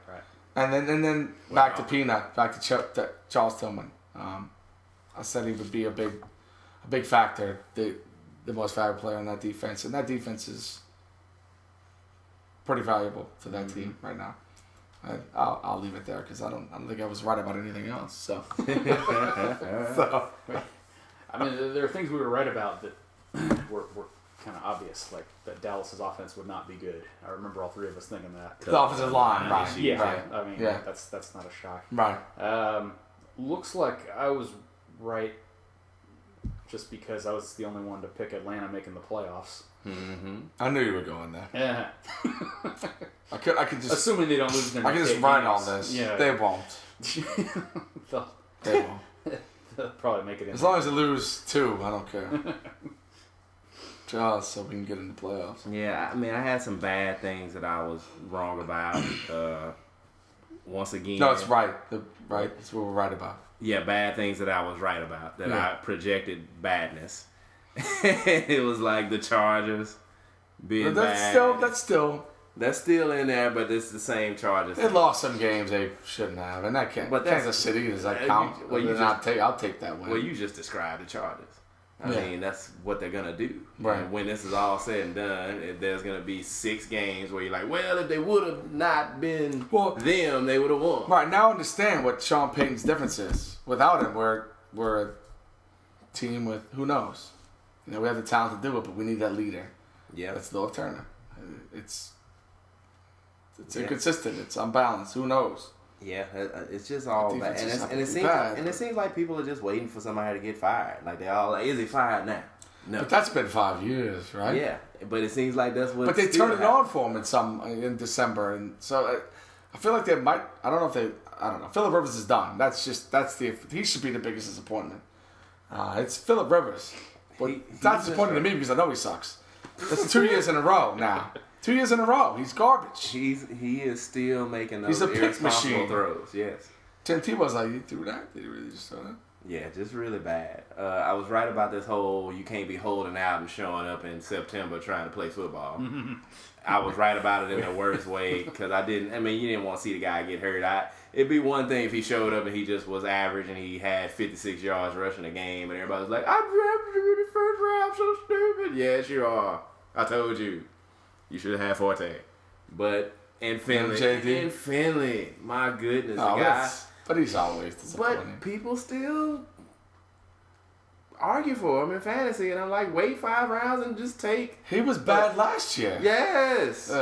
And then back to Peanut, back to Charles Tillman. I said he would be a big factor, the most valuable player on that defense, and that defense is pretty valuable to that team right now. I'll leave it there because I don't think I was right about anything else. So, I mean, there are things we were right about that were kind of obvious, like that Dallas's offense would not be good. I remember all three of us thinking that. The offensive line, right? Yeah, right. I mean, that's not a shock. Right. Looks like I was right, just because I was the only one to pick Atlanta making the playoffs. Mm-hmm. I knew you were going there. Yeah. I could just assuming they don't lose their. I can just write on this. Yeah. They won't. They won't. They'll probably make it in. As long as they lose 2, I don't care. Just so we can get in the playoffs. Yeah, I mean, I had some bad things that I was wrong about. Once again. No, it's right. That's what we're right about. Yeah, bad things that I was right about. That I projected badness. It was like the Chargers being bad. That's still in there, but it's the same Chargers. They lost some games they shouldn't have, and that can't. But Kansas City, does that count? I'll take that win. Well, you just described the Chargers. I mean, that's what they're gonna do. Right. And when this is all said and done, there's gonna be 6 games where you're like, well, if they would have not been them, they would have won. Right now, I understand what Sean Payton's difference is. Without him, we're a team with who knows. We have the talent to do it, but we need that leader. Yeah, that's North Turner. It's inconsistent. It's unbalanced. Who knows? Yeah, it's just all bad, and it seems like people are just waiting for somebody to get fired. Like they all like, is he fired now? No. But that's been 5 years, right? Yeah, but it seems like that's what. But they turned it on for him in December, and so I feel like they might. I don't know. Phillip Rivers is done. He should be the biggest disappointment. It's Phillip Rivers. But it's not disappointing to me because I know he sucks. That's 2 years in a row now. 2 years in a row. He's garbage. He is still making those He's a pick irresponsible machine. throws. Yes. Tim Tebow's like, you threw that? Did he really just throw that? Yeah, just really bad. I was right about this whole you can't be holding out and showing up in September trying to play football. I was right about it in the worst way because you didn't want to see the guy get hurt. It'd be one thing if he showed up and he just was average and he had 56 yards rushing the game and everybody was like, I drafted you in the first round, so stupid. Yes, you are. I told you. You should have had Forte. But in Finley, my goodness, the guy. But he's always disappointing. But people still argue for him in fantasy, and I'm like, wait 5 rounds and just take. He was bad last year. Yes.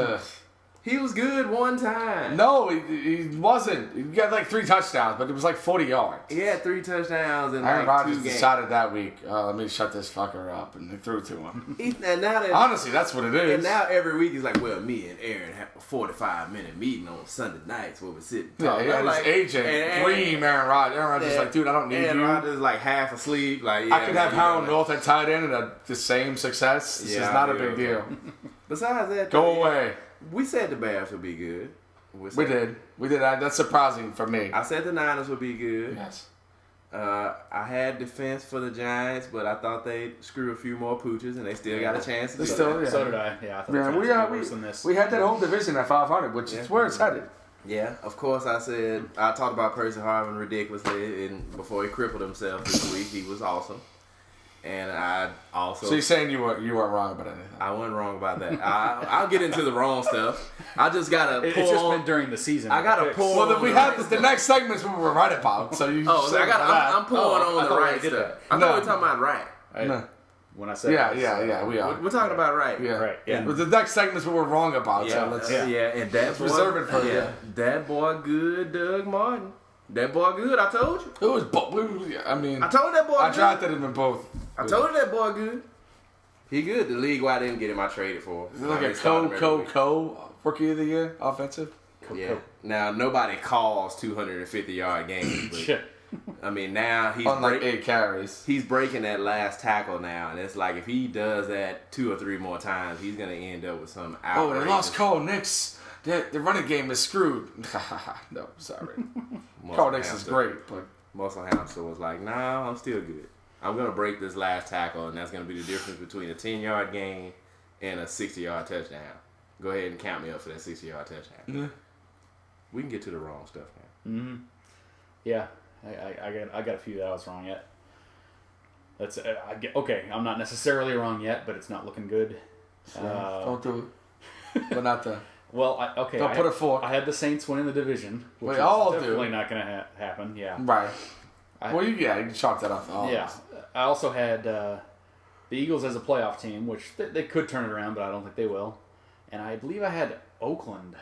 He was good one time. No, he wasn't. He got like 3 touchdowns, but it was like 40 yards. He had 3 touchdowns in Aaron like 2 Rodgers games. decided that week, let me shut this fucker up, and they threw to him. And now Honestly, that's what it is. And now every week he's like, well, me and Aaron have a 45-minute meeting on Sunday nights where we're sitting talking. Yeah, like, his agent, Aaron Rodgers. Aaron Rodgers is like, dude, I don't need Aaron you. Rodgers is like half asleep. Like, yeah, I could have Harold North at tight end and the same success. This is not a big deal. Besides that, Go away. We said the Bears would be good. We did. That's surprising for me. I said the Niners would be good. Yes. I had defense for the Giants, but I thought they'd screw a few more pooches, and they still got a chance. So did I. Yeah, I thought it was worse than this. We had that whole division at 500, which is where it's headed. Yeah, of course. I talked about Percy Harvin ridiculously, and before he crippled himself this week, he was awesome. And I also. So you're saying you weren't wrong about anything? I wasn't wrong about that. I'll get into the wrong stuff. I just gotta. It's just been during the season. I gotta pull. Well, then we have the next segment's what we were right about. So you. I'm pulling on the right stuff. I thought we were talking about right. No. When I said Yeah, we are. We're talking about right. Yeah. Right, yeah. But the next segment's what we're wrong about. Yeah, So let's and that boy, reserve it for you. That boy good, Doug Martin. That boy good. I told you. It was both. I mean, I told that boy. I good. drafted him in both. I told you that boy good. He good. The league why I didn't get him, I traded for. Like a co rookie of the year offensive. Yeah. Now nobody calls 250-yard games. But, I mean now he's on like 8 carries. He's breaking that last tackle now, and it's like if he does that 2 or 3 more times, he's gonna end up with some outrageous. Oh, they lost Cole Nix. The running game is screwed. No, sorry. Cole Nix is great, but Muscle Hamster was like, "Nah, I'm still good. I'm gonna break this last tackle, and that's gonna be the difference between a 10-yard gain and a 60-yard touchdown. Go ahead and count me up for that 60-yard touchdown." Yeah. We can get to the wrong stuff now. Mm-hmm. Yeah, I got a few that I was wrong yet. That's okay. I'm not necessarily wrong yet, but it's not looking good. Don't do it. But not the. Well, Don't put a fork. I had the Saints winning the division, which is definitely not going to happen. Yeah. Right. You can chalk that off. I also had the Eagles as a playoff team, which they could turn it around, but I don't think they will. And I believe I had Oakland.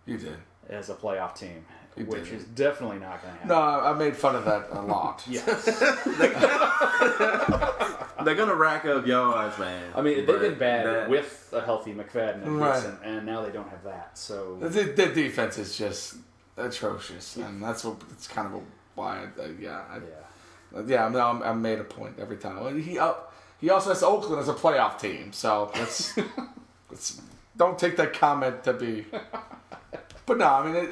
You did. As a playoff team, which is did. definitely not going to happen. No, I made fun of that a lot. Yes. They're going to rack up yards, man. I mean, they've been bad with a healthy McFadden and Right. Gibson, and now they don't have that. So The defense is just atrocious, and that's kind of why. I made a point every time. Well, he also has Oakland as a playoff team, so let's don't take that comment to be. But no, I mean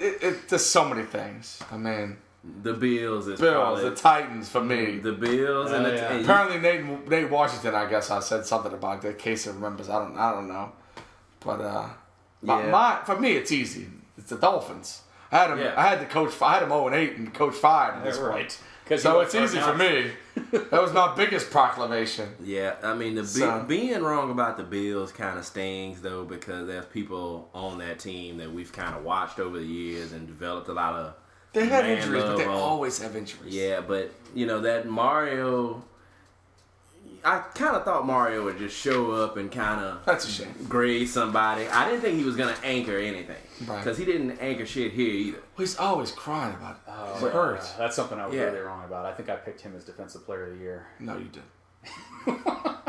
there's so many things. I mean. The Bills, the Titans for me. The Bills and the apparently Nate Washington. I guess I said something about that. Case of remembers. I don't know. But for me, it's easy. It's the Dolphins. I had him. Yeah. I had the coach. I had him 0-8 and coach 5 at this point. Right. So it's easy for me. That was my biggest proclamation. Yeah, I mean being wrong about the Bills kind of stings though because there's people on that team that we've kind of watched over the years and developed a lot of. They had injuries, but they always have injuries. Yeah, but that Mario, I kind of thought Mario would just show up and kind of that's a shame. Graze somebody. I didn't think he was gonna anchor anything because he didn't anchor shit here either. Well, he's always crying about it. It hurts. That's something I was really wrong about. I think I picked him as Defensive Player of the Year. No, you did.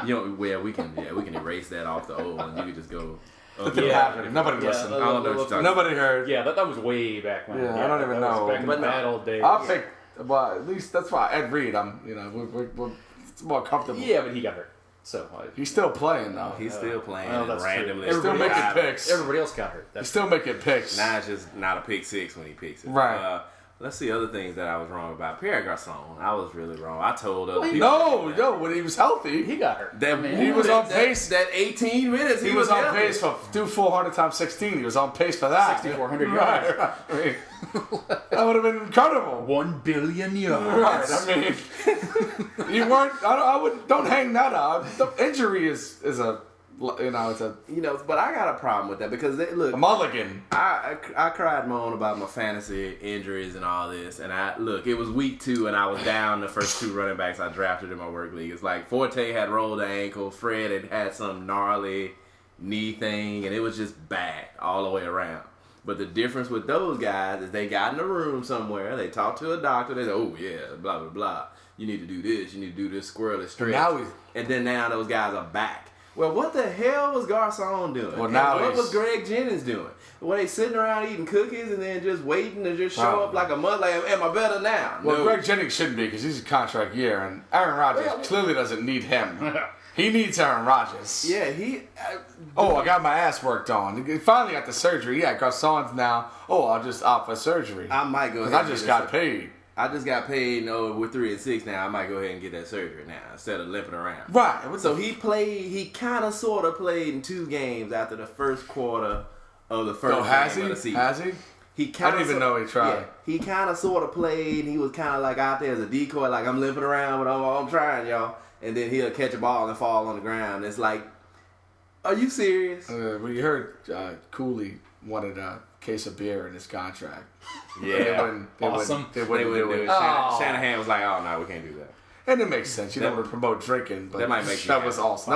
we can erase that off the old one. You can just go. It didn't happen. Nobody listened. I don't know what you're talking Nobody heard. Yeah, that was way back when. Yeah, I don't even know. Back in the bad old days. I'll pick. Well, at least that's why Ed Reed. We're it's more comfortable. Yeah, but he got hurt. So he's still playing though. He's still playing that's randomly. He's still making picks. Everybody else got hurt. He's still making picks. Now it's just not a pick six when he picks it. Right. Let's see other things that I was wrong about. Pierre Garcon, I was really wrong. I told other people. No, when he was healthy, he got hurt. He was on pace. That 18 minutes, he was on pace for do 400 times 16. He was on pace for that. 6,400 yards. Right. I mean, that would have been incredible. 1 billion yards. Right. I mean, you weren't. Don't hang that up. The injury is a. It's a. But I got a problem with that because a mulligan. I cried moan about my fantasy injuries and all this, and it was week 2 and I was down the first 2 running backs I drafted in my work league. It's like Forte had rolled the ankle, Fred had some gnarly knee thing, and it was just bad all the way around. But the difference with those guys is they got in a room somewhere, they talked to a doctor, they said, oh yeah, blah blah blah. You need to do this, you need to do this squirrely stretch. And then now those guys are back. Well, what the hell was Garcon doing? Well, now what was Greg Jennings doing? Were they sitting around eating cookies and then just waiting to just show up like a mother? Like, am I better now? Well, no. Greg Jennings shouldn't be because he's a contract year, and Aaron Rodgers clearly doesn't need him. He needs Aaron Rodgers. Yeah, I got my ass worked on. He finally got the surgery. Yeah, Garcon's now. I'll just opt for surgery. I might go. Because I just got paid. I just got paid. We're 3-6 now. I might go ahead and get that surgery now instead of limping around. Right. So he played. He kind of sort of played in 2 games after the first quarter of the first game of the season. Has he? I didn't even know he tried. Yeah, he kind of sort of played. He was kind of like out there as a decoy, like I'm limping around, but I'm trying, y'all. And then he'll catch a ball and fall on the ground. It's like, are you serious? Well, you heard Cooley wanted a case of beer in his contract. Yeah. They wouldn't do it. Shanahan was like, oh, no, we can't do that. And it makes sense. You don't want to promote drinking, but that might make that was awesome.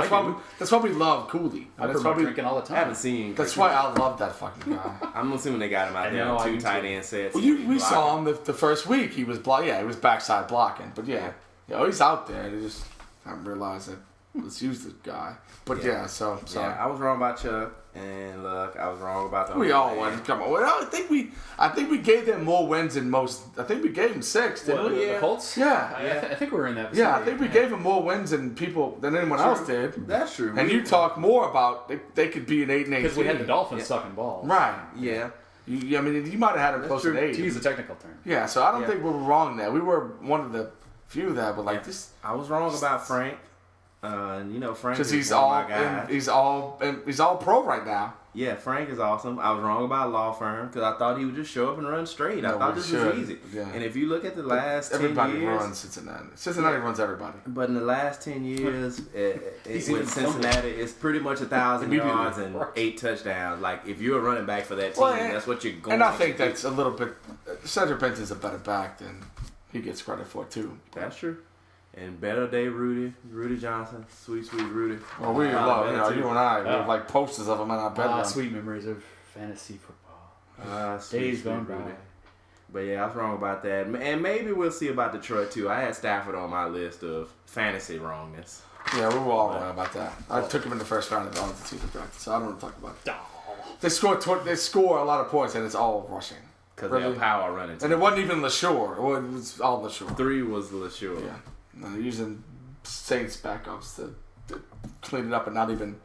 That's why we love Cooley. I promote drinking all the time. I haven't seen. That's why I love that fucking guy. I'm assuming they got him out there on 2 tight end sets. Well, we saw him the first week. He was he was backside blocking, but he's out there. They just haven't realized that. Let's use the guy. But so sorry. I was wrong about Chuck, and look, I was wrong about the. We all won. Come on. Well, I think we gave them more wins than most. I think we gave them 6, didn't we? The Colts? Yeah. I think we were in that. Yeah, I think we gave them more wins than anyone else did. That's true. And you talk more about they could be an 8-8 because we had the Dolphins sucking balls. Right. Yeah. You might have had them close to 8. To use a technical term. Yeah. So I don't think we were wrong there. We were one of the few that were like this. I was wrong about Frank. Frank because he's all pro right now. Yeah, Frank is awesome. I was wrong about Law Firm because I thought he would just show up and run straight. I thought this was easy. Yeah. And if you look at the last 10 years... Everybody runs Cincinnati. Cincinnati runs everybody. But in the last 10 years with Cincinnati, it's pretty much 1,000 yards and 8 touchdowns. Like, if you're a running back for that team, that's what you're going to do. And I think that's a little bit... Cedric Benton's a better back than he gets credit for, too. That's true. And better day, Rudy Johnson, sweet Rudy. Well, we love, you and I, we have like posters of him in our bedroom. Sweet memories of fantasy football. Days gone by. But yeah, I was wrong about that. And maybe we'll see about Detroit too. I had Stafford on my list of fantasy wrongness. Yeah, we were all wrong about that. I took him in the first round of the altitude draft, so I don't want to talk about it. They score a lot of points, and it's all rushing. Because they're power running. And it wasn't even LaSure. It was all LaSure. 3 was LaSure. Yeah. And they're using Saints backups to clean it up and not even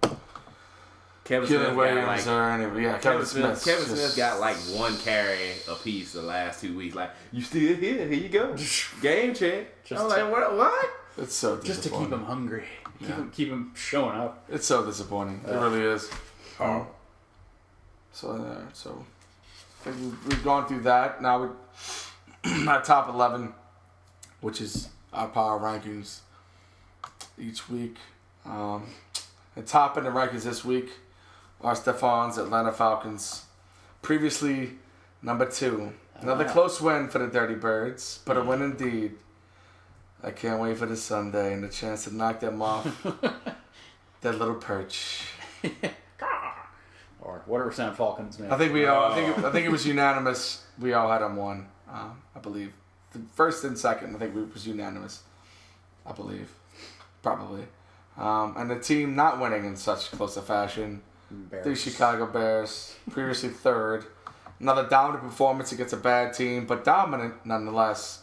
Kevin Smith Williams or anything. Yeah, Kevin Smith. Kevin Smith got like 1 carry a piece the last 2 weeks. Like, you still here? Here you go. Game check. I'm like, what? It's so disappointing. Just to keep him hungry. Keep him showing up. It's so disappointing. It really is. So I think we've gone through that. Now our top 11, which is our power rankings each week. The top in the rankings this week are Stefan's Atlanta Falcons. Previously, number 2. Another close win for the Dirty Birds, but a win indeed. I can't wait for the Sunday and the chance to knock them off that little perch. Or whatever sound Falcons make. I think we all. I think it was unanimous. We all had them 1. I believe. The first and second, I think it was unanimous. I believe. probably. And the team not winning in such close a fashion, Bears. the Chicago Bears, previously third. Another dominant performance against a bad team, but dominant nonetheless.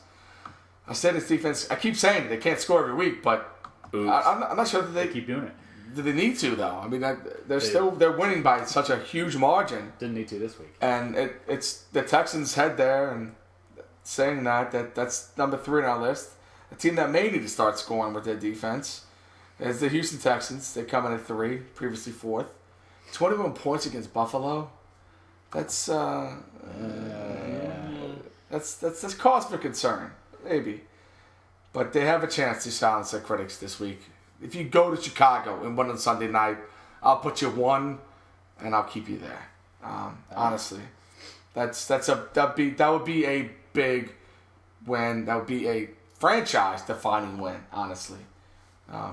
I said this defense, I keep saying it, they can't score every week, but I'm not sure that They keep doing it. they need to, though. I mean, they're winning by such a huge margin. Didn't need to this week. And it's the Texans head there and saying that's number 3 on our list. A team that may need to start scoring with their defense is the Houston Texans. They come in at 3, previously 4th. 21 points against Buffalo. That's cause for concern, maybe. But they have a chance to silence their critics this week. If you go to Chicago and win on Sunday night, I'll put you 1, and I'll keep you there. Honestly, that would be a big win. That would be a franchise-defining win. Honestly,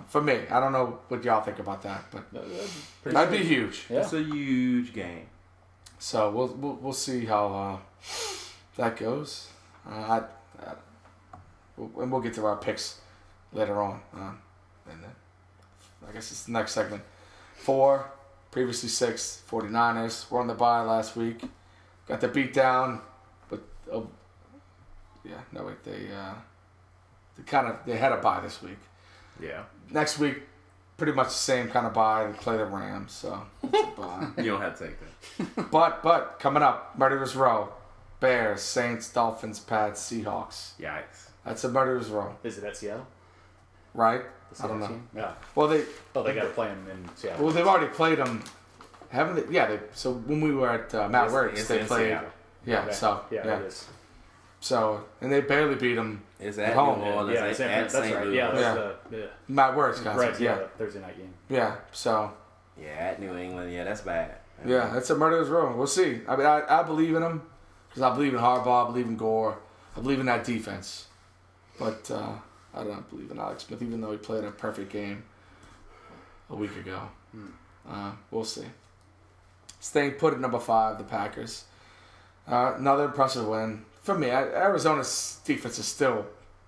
for me, I don't know what y'all think about that, but that'd be huge. Yeah. It's a huge game. So we'll see how that goes. And we'll get to our picks later on. And then I guess it's the next segment. 4, previously 6, 49ers. We're on the bye last week. Got the beat down, but they had a bye this week. Yeah. Next week, pretty much the same kind of bye. They play the Rams, so it's a bye. You don't have to take that. But coming up, Murderers Row. Bears, Saints, Dolphins, Pats, Seahawks. Yikes. That's a Murderers Row. Is it at Seattle? Right? The I don't know. Team? Yeah. Well, they got to play them in Seattle. Well, they've already played them, haven't they? Yeah. So when we were at Matt Works, they played. Seattle. Yeah. Okay. So yeah, it is. So and they barely beat them. It's at home. New Orleans. Yeah, at that's St. right. Louis. Yeah, Matt Works, guys. right. Yeah. The Thursday night game. Yeah. So. Yeah, at New England. Yeah, that's bad. Yeah, that's a Murderers Row. We'll see. I mean, I believe in them because I believe in Harbaugh. I believe in Gore. I believe in that defense. But I don't believe in Alex Smith, even though he played a perfect game a week ago. We'll see. Staying put at number 5, the Packers. Another impressive win. For me, Arizona's defense is still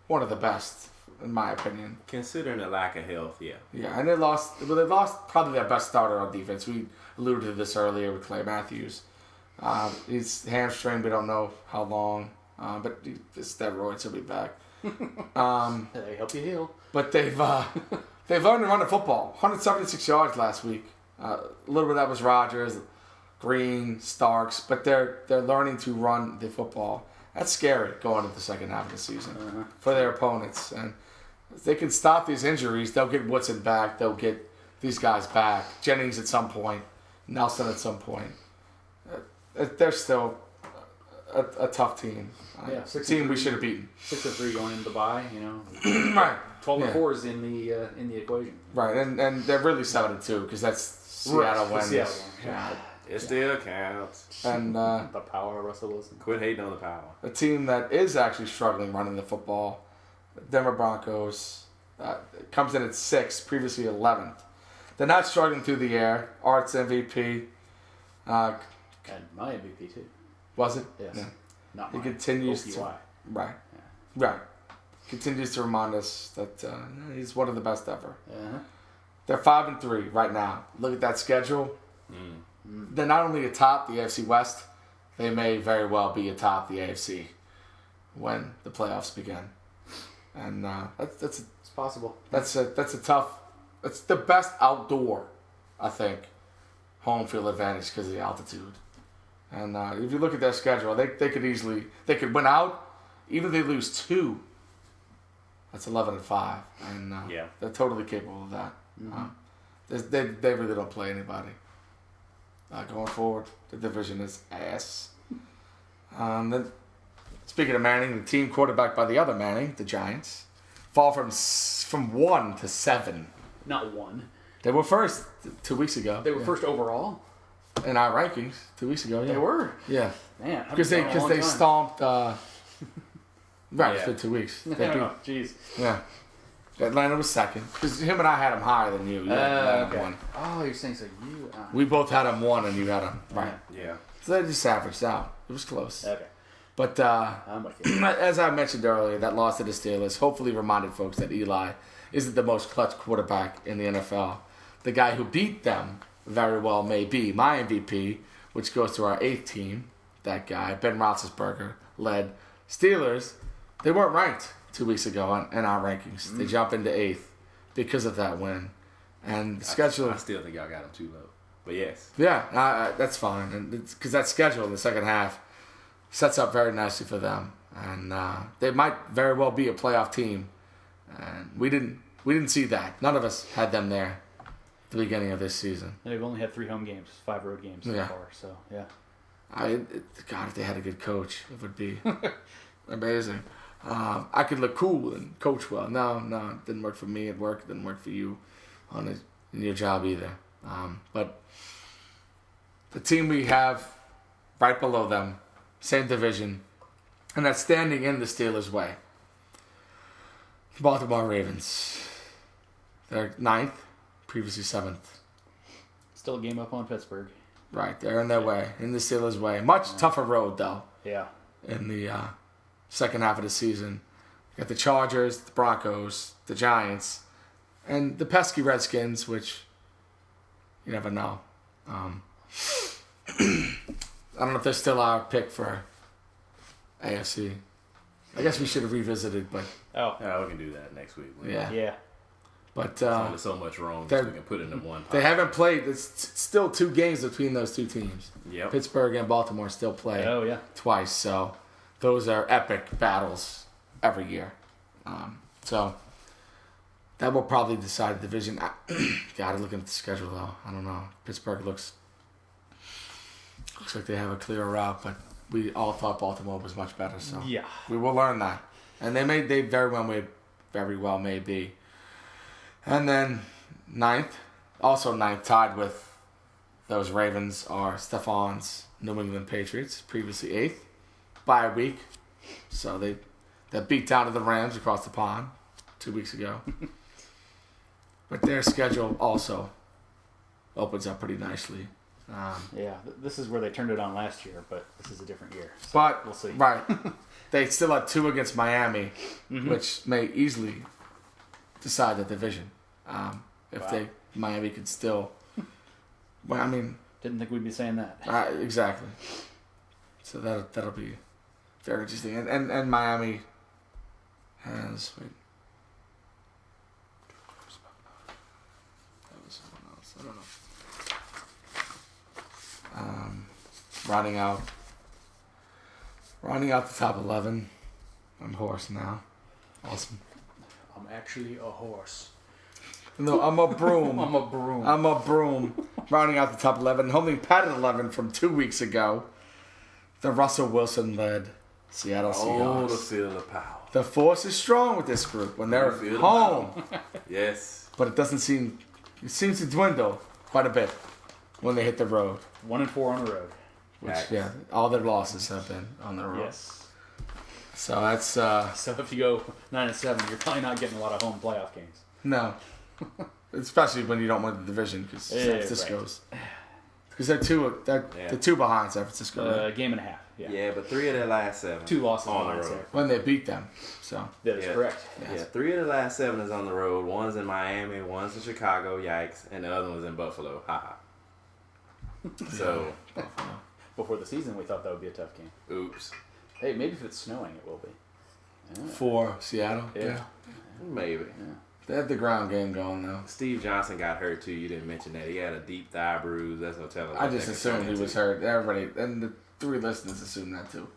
one of the best, in my opinion. Considering the lack of health, yeah. Yeah, and they lost probably their best starter on defense. We alluded to this earlier with Clay Matthews. He's hamstring, we don't know how long, but the steroids, he'll be back. They help you heal. But they've learned to run the football. 176 yards last week. A little bit of that was Rodgers, Green, Starks, but they're learning to run the football. That's scary going into the second half of the season for their opponents. And if they can stop these injuries, they'll get Woodson back. They'll get these guys back. Jennings at some point. Nelson at some point. They're still a tough team. Yeah, a team we should have beaten. 6-3 going into the bye, Right. 12-4 is in the equation. Right, and they're really 7-2 because that's Seattle wins. Seattle. Yeah. It still counts. And the power of Russell Wilson. Quit hating on the power. a team that is actually struggling running the football, Denver Broncos, comes in at 6th, previously 11th. They're not struggling through the air. Art's MVP. And my MVP too. Was it? Yes. Yeah. Not He mine. continues OPY. to right. Continues to remind us that he's one of the best ever. Uh-huh. They're 5-3 right now. Look at that schedule. They're not only atop the AFC West, they may very well be atop the AFC when the playoffs begin. And that's It's possible. a tough. It's the best outdoor, I think, home field advantage because of the altitude. And if you look at their schedule, they could win out, even if they lose 2. That's 11-5, and they're totally capable of that. They really don't play anybody. Going forward, the division is ass. Then, speaking of Manning, the team quarterbacked by the other Manning, the Giants, fall from 1 to 7. Not 1. They were first 2 weeks ago. They were first overall. In our rankings 2 weeks ago. Yeah. They were. Yeah. Man, Because they stomped. Right, Yeah. for 2 weeks. They beat, Oh, jeez. yeah. Atlanta was second. Because him and I had him higher than you. You had Atlanta Okay. 1. Oh, you're saying so you. We both had him 1 and you had him. Right. Yeah. So they just averaged out. It was close. Okay. But I'm with you. as I mentioned earlier, that loss to the Steelers hopefully reminded folks that Eli isn't the most clutch quarterback in the NFL. The guy who beat them very well may be my MVP, which goes to our 8th team. That guy, Ben Roethlisberger, led Steelers. They weren't ranked 2 weeks ago in our rankings. They jump into 8th because of that win. And the schedule... I still think y'all got them too low. But yes. Yeah, that's fine. And because that schedule in the second half sets up very nicely for them. And they might very well be a playoff team. And we didn't see that. None of us had them there at the beginning of this season. They've only had 3 home games, 5 road games so far. So, yeah. God, if they had a good coach, it would be amazing. I could look cool and coach well. No, it didn't work for me at work. It didn't work for you in your job either. But the team we have right below them, same division, and that's standing in the Steelers' way. Baltimore Ravens. They're 9th, previously 7th. Still a game up on Pittsburgh. Right, they're in their way, in the Steelers' way. Much tougher road, though. Yeah. In the second half of the season. You got the Chargers, the Broncos, the Giants, and the pesky Redskins, which you never know. I don't know if they're still our pick for AFC. I guess we should have revisited, but... Oh. Yeah, we can do that next week. Yeah. But there's only so much wrong so we can put it in one pot. They haven't played. It's still 2 games between those 2 teams. Yep. Pittsburgh and Baltimore still play twice, so those are epic battles every year. So that will probably decide the division. God, looking at the schedule, though. I don't know. Pittsburgh looks like they have a clearer route, but we all thought Baltimore was much better, so we will learn that. And they very well may be. And then 9th, also 9th, tied with those Ravens, are Stefan's New England Patriots, previously 8th, by a week. So they beat down to the Rams across the pond 2 weeks ago. But their schedule also opens up pretty nicely. This is where they turned it on last year, but this is a different year. So but we'll see. Right. They still have 2 against Miami, which may easily decide the division. Miami could still... Well, I mean... Didn't think we'd be saying that. Exactly. So that'll be very interesting. And Miami has... Wait. That was someone else. I don't know. Rounding out the top 11. I'm horse now. Awesome. I'm actually a horse. No, I'm a broom. I'm a broom. I'm a broom. Rounding out the top 11. Holding padded 11 from 2 weeks ago. The Russell Wilson-led Seattle Seahawks. Oh, the feel of power. The force is strong with this group when they're home. Yes. But it seems to dwindle quite a bit when they hit the road. 1-4 on the road. Which, all their losses have been on the road. Yes. So that's... So if you go 9-7, you're probably not getting a lot of home playoff games. No. Especially when you don't win the division, because San Francisco's... Because they're 2 behind San Francisco. Right? Game and a half. Yeah, but 3 of their last 7. 2 losses on the road. When they beat them. So that is correct. Yes. Yeah, 3 of the last 7 is on the road. One's in Miami, one's in Chicago, yikes, and the other one's in Buffalo. Ha. So... Before the season, we thought that would be a tough game. Oops. Hey, maybe if it's snowing, it will be. Yeah. For Seattle? Yeah. Maybe. Yeah. They have the ground game going now. Steve Johnson got hurt too. You didn't mention that. He had a deep thigh bruise. That's no telling. I just assumed he was hurt. Everybody, and the 3 listeners assumed that too.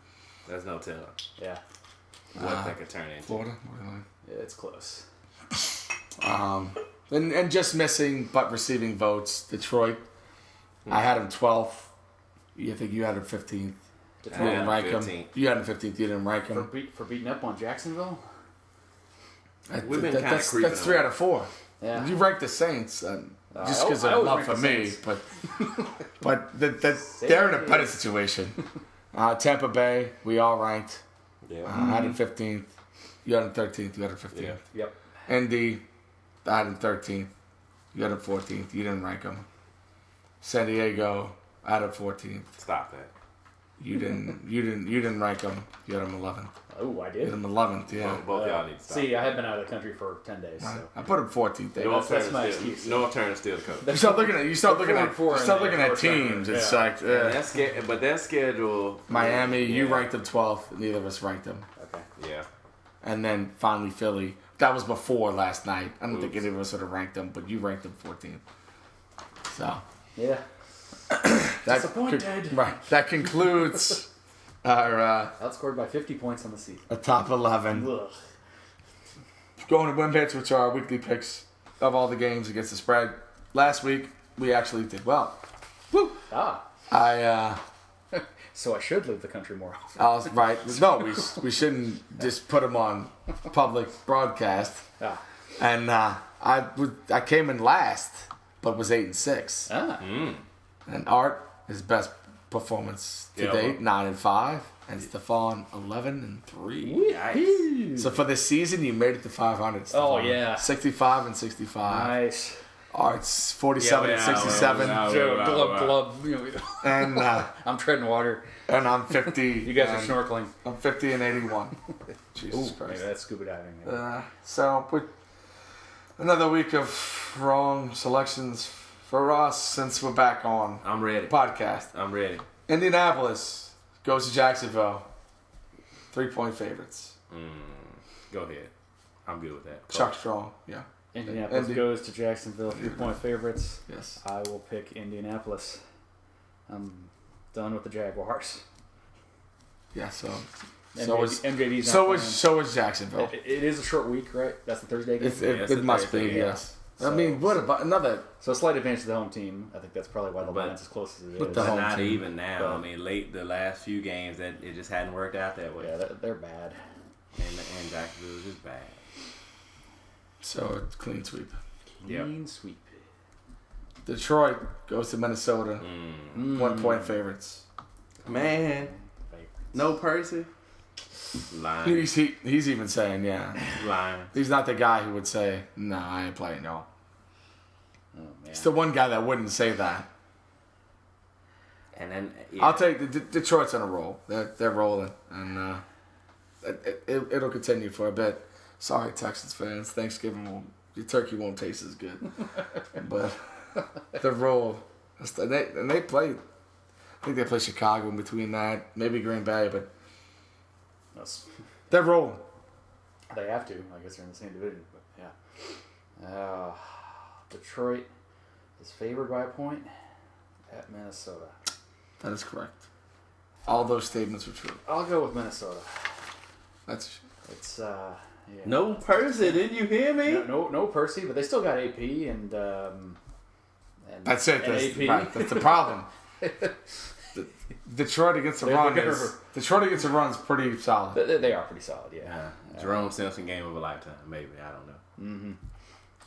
That's no telling. Yeah. What that could turn into. Florida? Yeah, it's close. And just missing but receiving votes, Detroit. I had him 12th. I think you had him 15th. You didn't rank him. You had him 15th. You didn't rank him. For beating up on Jacksonville? We've been kind of creeping. That's 3 out of 4. Yeah. You ranked the Saints just because of love for me, but they're in a better situation. Tampa Bay, we all ranked. Yeah. I had him 15th. You had him 13th. You had him 15th. Yeah. Yep. Indy, I had him 13th. You had him 14th. You didn't rank him. San Diego, I had him 14th. Stop that. You didn't rank him. You had him 11. Oh, I You did. had him 11th. Yeah. Both y'all need to stop. See, I have been out of the country for 10 days. So. I put him 14th. That's my excuse. North Turner's still the coach. You start looking at teams. Yeah. It's like But that schedule. Miami. You ranked them 12th. Neither of us ranked them. Okay. Yeah. And then finally Philly. That was before last night. I don't think Oops. any of us would have ranked them, but you ranked them 14th. So Yeah. Disappointed. right. That concludes our Outscored by 50 points on the season. top 11. Ugh. Going to Whim Picks, which are our weekly picks of all the games against the spread. Last week we actually did well. Woo! Ah. So I should leave the country more often. I was right. No, we shouldn't just put them on public broadcast. Ah. And I came in last, but was 8-6. Ah. And Art, his best performance to date, 9-5, and Stefan 11-3. Yikes. So for this season, you made it to 500. Stefan. Oh, yeah. 65-65. Nice. Art's 47-67, Glub. and I'm treading water. and I'm 50. You guys are snorkeling. I'm 50-81. Jesus Maybe Christ. that's scuba diving. Man. So with another week of wrong selections for us since we're back on I'm ready. podcast. I'm ready. Indianapolis goes to Jacksonville. 3-point favorites. Go ahead. I'm good with that. Chuck Strong. Yeah. Indianapolis goes to Jacksonville. 3-point favorites. Yes. I will pick Indianapolis. I'm done with the Jaguars. Yeah. So MJD's not is Jacksonville. It is a short week, right? That's the Thursday game. It must be. Yes. I mean, what about another? So a slight advantage to the home team. I think that's probably why the line's as close as it With is. the But home not team. even now. But- I mean, the last few games, that it just hadn't worked out that way. Yeah, they're bad. And Jacksonville is just bad. So it's clean sweep. Clean sweep. Detroit goes to Minnesota. 1-point favorites. Man, no Percy. Lying. He's even saying, yeah. Lying. He's not the guy who would say, "No, I ain't playing no." Oh, man. He's the one guy that wouldn't say that. And then I'll take Detroit's on a roll. They're rolling, and it'll continue for a bit. Sorry, Texans fans. Your turkey won't taste as good, but the roll. And they play. I think they play Chicago in between that, maybe Green Bay, but they're rolling. They have to. I guess they're in the same division, but yeah. Detroit is favored by a point at Minnesota. That is correct. All those statements are true. I'll go with Minnesota. It's yeah. no Percy. Didn't you hear me? No Percy, but they still got AP and That's it. and That's, AP. right, that's the problem. Detroit against the run is pretty solid. They are pretty solid, yeah. Jerome Simpson game of a lifetime, maybe. I don't know. Mm-hmm.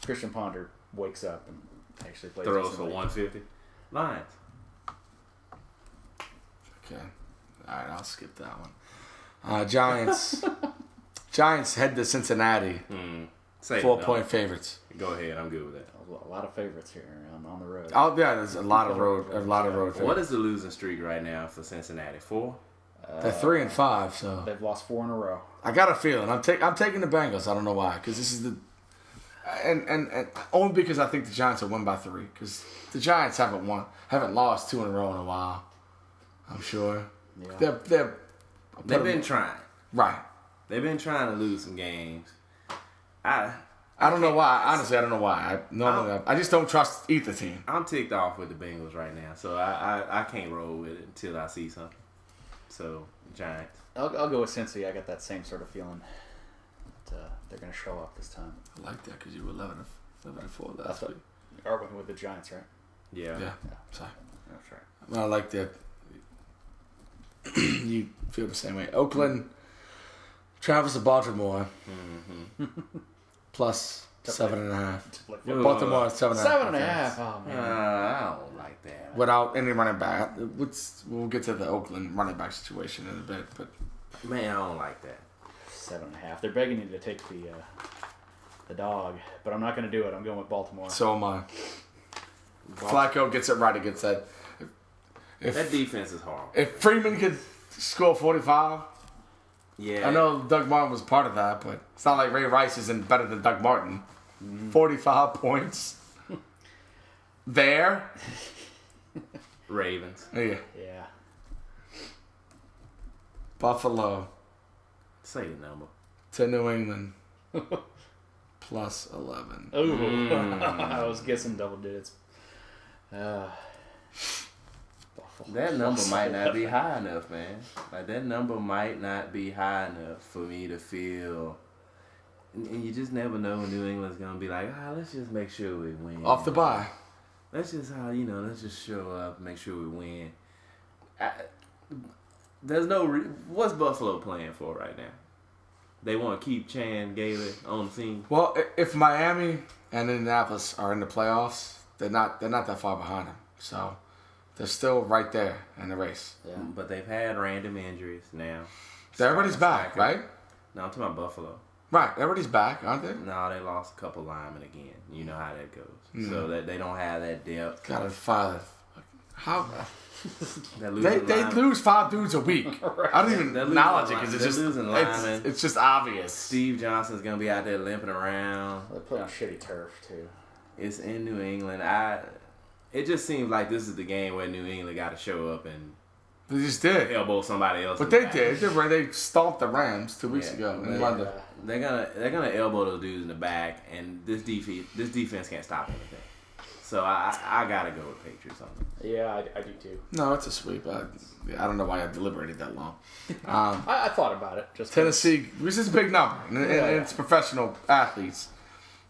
Christian Ponder wakes up and actually plays. Throws for 150. Lions. Okay. All right, I'll skip that one. Giants. Giants head to Cincinnati. 4-point favorites. Go ahead. I'm good with that. A lot of favorites here on the road. Oh yeah, there's a lot of road favorites. What is the losing streak right now for Cincinnati? 4? They're 3-5, so They've lost 4 in a row. I got a feeling I'm taking the Bengals. I don't know why, because this is the and only because I think the Giants will win by 3, because the Giants haven't lost 2 in a row in a while. I'm sure. Yeah. They've been trying. Right. They've been trying to lose some games. I don't know why. Honestly, I don't know why. I just don't trust either team. I'm ticked off with the Bengals right now, so I can't roll with it until I see something. So, Giants. I'll go with Cincy. I got that same sort of feeling that they're going to show up this time. I like that because you were 11-4 last week. You are with the Giants, right? Yeah. Sorry. That's right. Well, I like that. You feel the same way. Oakland travels to Baltimore. Plus 7.5. Baltimore 7.5. 7.5. Oh man. I don't like that. Without any running back. We'll get to the Oakland running back situation in a bit, but Man, I don't like that. 7.5. They're begging you to take the dog, but I'm not going to do it. I'm going with Baltimore. so am I. Flacco gets it right against that. That defense is horrible. If Freeman could Score 45. Yeah. I know Doug Martin was part of that, but it's not like Ray Rice isn't better than Doug Martin. 45 points. There. Ravens. Yeah. Yeah. Buffalo Say the number. to New England. Plus 11. Ooh. I was guessing double digits. That number might not be high enough, man. Like, that number might not be high enough for me to feel. And you just never know when New England's going to be like, let's just make sure we win. Off the bye. Let's just, let's just show up, make sure we win. There's no... What's Buffalo playing for right now? They want to keep Chan Gailey on the scene? Well, if Miami and Indianapolis are in the playoffs, they're not that far behind them. So they're still right there in the race. Yeah. But they've had random injuries now. Everybody's back, right? No, I'm talking about Buffalo. Right, everybody's back, aren't they? No, they lost a couple linemen again. You know how that goes. So that they don't have that depth. Gotta file it. How? They They lose 5 dudes a week. Right. I don't even They're acknowledge it losing because it's they're just losing linemen. it's just obvious. Steve Johnson's gonna be out there limping around. They play on shitty turf too. It's in New England. It just seems like this is the game where New England got to show up and They just did. elbow somebody else. But they did. They stomped the Rams 2 weeks ago in Yeah. London. They're gonna elbow those dudes in the back, and this defense can't stop anything. So I gotta go with Patriots on this. Yeah, I do too. No, it's a sweep. I don't know why I deliberated that long. I thought about it. Just Tennessee, which is a big number, and it's professional athletes.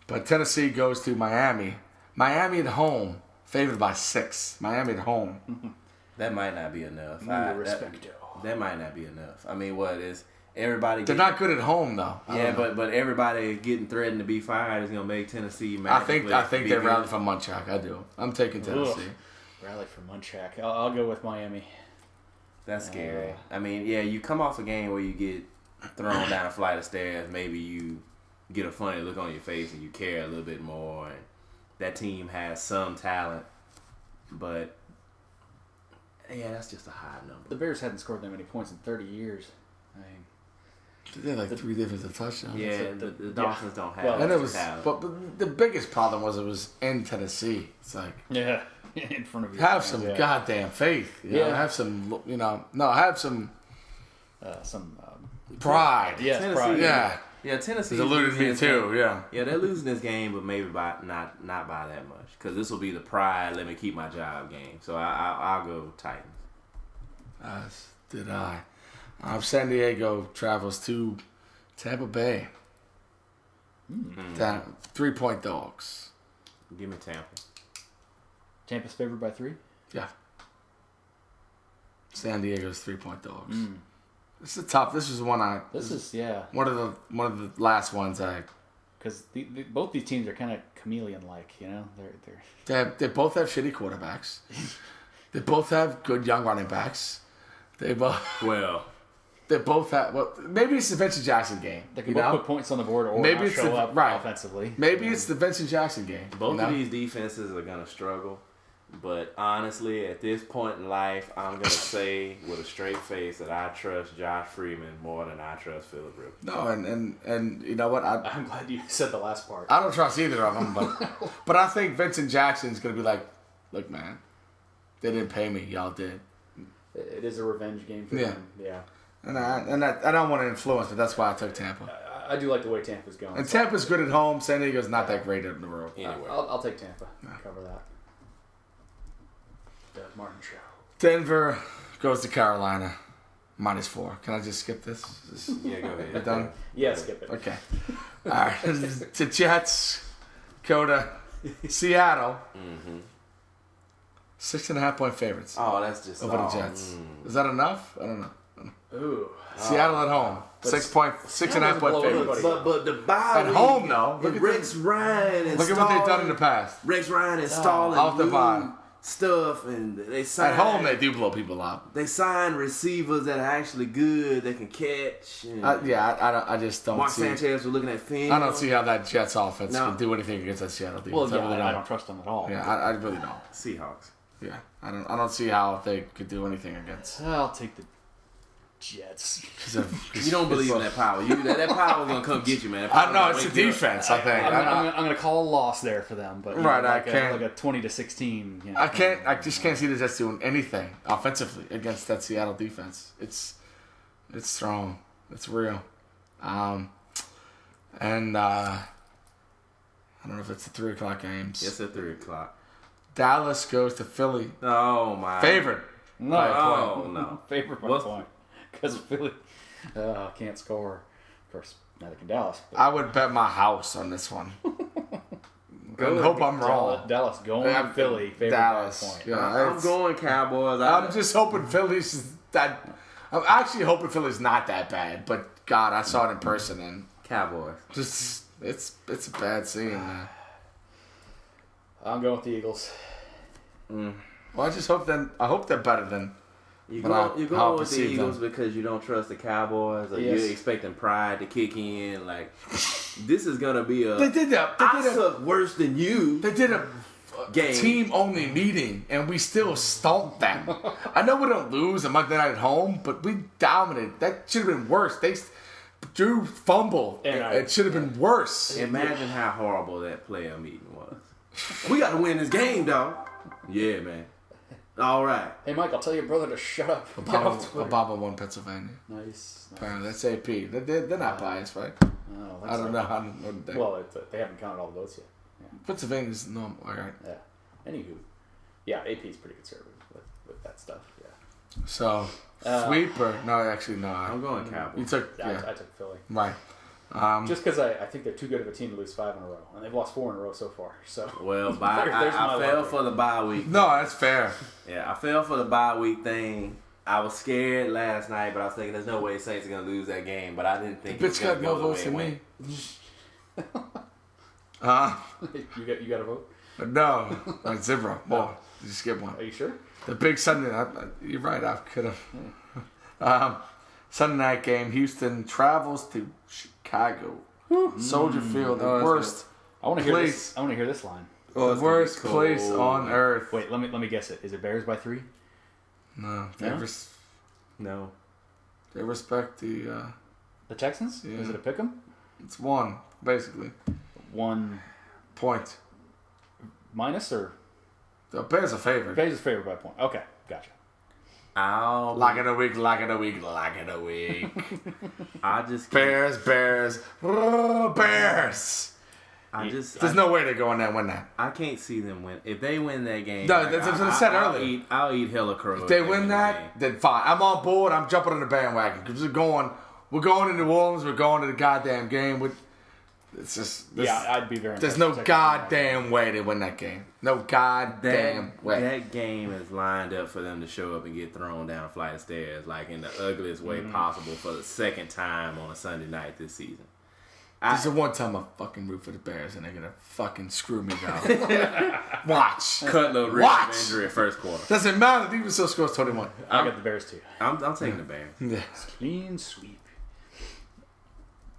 But Tennessee goes to Miami. Miami at home, favored by 6. Miami at home. That might not be enough. Respecto. That might not be enough. I mean, what is everybody? They're not good at home though. Yeah, but everybody getting threatened to be fired is gonna make Tennessee. I think they rally from Munchak. I do. I'm taking Tennessee. Ugh. Rally for Munchak. I'll go with Miami. That's scary. I mean, yeah, you come off a game where you get thrown down a flight of stairs. Maybe you get a funny look on your face and you care a little bit more. And that team has some talent, but yeah, that's just a high number. The Bears hadn't scored that many points in 30 years. I mean, They had like 3 defensive touchdowns. Yeah, the Dolphins don't have. And it was, talent. but the biggest problem was it was in Tennessee. It's like yeah, in front of you. have some goddamn faith. You know, have some, have some pride. Yes, Tennessee, pride. Yeah. Yeah, Tennessee It's eluded me too. Yeah. Yeah, they're losing this game, but maybe by not by that much, because this will be the pride. Let me keep my job game. So I'll go Titans. As did I. San Diego travels to Tampa Bay. Down 3-point dogs. Give me Tampa. Tampa's favored by 3? Yeah. San Diego's 3-point dogs. This is tough. This is one I. This is one of the last ones I. Because both these teams are kind of chameleon-like, you know. They're They both have shitty quarterbacks. They both have good young running backs. They both have. Well, maybe it's the Vincent Jackson game. They can both put points on the board or maybe not it's show up offensively. Maybe it's the Vincent Jackson game. Both of these defenses are gonna struggle. But honestly, at this point in life, I'm going to say with a straight face that I trust Josh Freeman more than I trust Philip Rivers. No, and you know what? I'm glad you said the last part. I don't trust either of them, but I think Vincent Jackson's going to be like, look, man, they didn't pay me. Y'all did. It is a revenge game for them. Yeah. And I don't want to influence, but that's why I took Tampa. I do like the way Tampa's going. And Tampa's good at home. San Diego's not that great in the road. Anyway. I'll take Tampa. Cover that. Doug Martin show. Denver goes to Carolina. -4. Can I just skip this? Yeah, go ahead. We're done? Yeah, skip it. Okay. All right. The Jets go to Seattle. 6.5-point favorites Oh, that's just over the Jets. Is that enough? I don't know. Ooh. Seattle at home. 6.5-point favorites. But the bye At home, though. Look at Rex Ryan. Look at what they've done in the past. Rex Ryan installing off the bye. stuff, and they sign. At home, they do blow people up. They sign receivers that are actually good. They can catch. I just don't Mark see. Sanchez was looking at film. I don't see how that Jets offense No. can do anything against that Seattle defense. Well, I really I don't trust them at all. Yeah, I really don't. Seahawks. Yeah, I don't see how they could do anything against. I'll take the Jets. You don't believe in that power. That power is gonna come get you, man. I know it's a defense. I think I'm gonna call a loss there for them, but right, know, I can't like a 20-16. You know, I just can't see the Jets doing anything offensively against that Seattle defense. It's strong. It's real. And I don't know if it's the 3:00 games. Yes, at 3:00. Dallas goes to Philly. Oh my! Favorite. No. Favorite by a point. Because Philly can't score. Of course, neither can Dallas. But I would bet my house on this one. I hope I'm wrong. Dallas going Philly. Favorite Dallas. by a point. Yeah, I'm going Cowboys. I'm just hoping Philly's that. I'm actually hoping Philly's not that bad. But God, I saw it in person and Cowboys. just it's a bad scene, man. I'm going with the Eagles. Well, I just hope I hope they're better than. You're going with the Eagles because you don't trust the Cowboys, or you're expecting pride to kick in. Like, this is gonna be a. They did that. I suck worse than you. They did a team-only meeting, and we still stomped them. I know we don't lose a Monday night at home, but we dominated. That should have been worse. Drew fumbled. It should have been worse. Imagine how horrible that player meeting was. We got to win this game, dog. Yeah, man. All right. Hey, Mike, I'll tell your brother to shut up. Obama won Pennsylvania. Nice. Apparently, that's AP. They're not biased, right? No, I don't know. Well, they haven't counted all the votes yet. Yeah. Pennsylvania's normal, all right. Yeah. Anywho, yeah, AP's pretty conservative with that stuff. Yeah. So sweep or no? Actually, no. I'm going Cowboys. You took I took Philly. Right. Just because I think they're too good of a team to lose 5 in a row, and they've lost 4 in a row so far. So well, I fell for the bye week. No, that's fair. Yeah, I fell for the bye week thing. I was scared last night, but I was thinking there's no way Saints are gonna lose that game. But I didn't think the bitch got more votes than me. You got a vote? No, like 0 more. You just get one. Are you sure? The big Sunday night. You're right. I could have. Sunday night game. Houston travels to Chicago. Soldier Field, the worst. I want to hear this. I want to hear this line. The worst place on earth. Wait, let me guess it. Is it Bears by 3? No. No. They respect the Texans? Yeah. Is it a pick'em? It's 1 basically. 1 point. Minus or? The Bears are favored. Bears is favored by a point. Okay, gotcha. Lock of the week. I just Bears. Oh, Bears. There's no way they're going there and win that. I can't see them win. If they win that game, no, that's what I said earlier. I'll eat hella crow. If they win that, then fine. I'm on board. I'm jumping on the bandwagon because we're going to New Orleans. We're going to the goddamn game. It's just I'd be very. There's no goddamn way they win that game. No goddamn way. That game is lined up for them to show up and get thrown down a flight of stairs, like in the ugliest way possible, for the second time on a Sunday night this season. This is the one time I fucking root for the Bears and they're gonna fucking screw me down. Watch. Cutler wrist injury at first quarter. Doesn't matter. The defense still scores 21. I got the Bears too. I'm taking the Bears. Yeah. Clean sweep.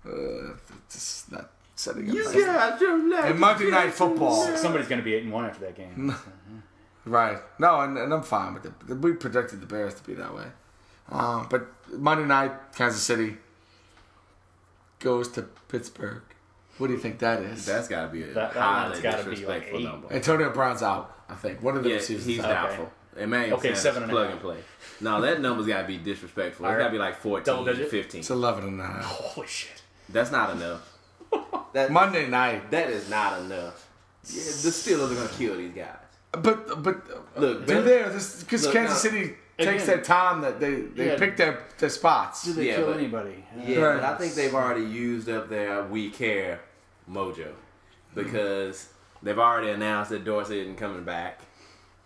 It's not setting You up. got your left. And Monday Night Football. Somebody's gonna be 8-1 after that game. Right. No, and I'm fine with it. We projected the Bears to be that way. But Monday night, Kansas City goes to Pittsburgh. What do you think that is? That's got to be That highly line's gotta be disrespectful like 8. number. Antonio Brown's out, I think. What are the Yeah, receivers? he's out? doubtful. Emmanuel Okay, Sanders, 7.5. plug and play. No, that number's got to be disrespectful. It's All got to right. be like 14, Double digit? 15. It's 11.5. Holy shit. That's not enough. Monday night. That is not enough. Yeah, the Steelers are going to kill these guys. But Look, they're there because Kansas City takes Again, their time that they pick their spots. Do they Yeah, kill but- anybody? Yeah, Right. but I think they've already used up their we care mojo because they've already announced that Dorsey isn't coming back,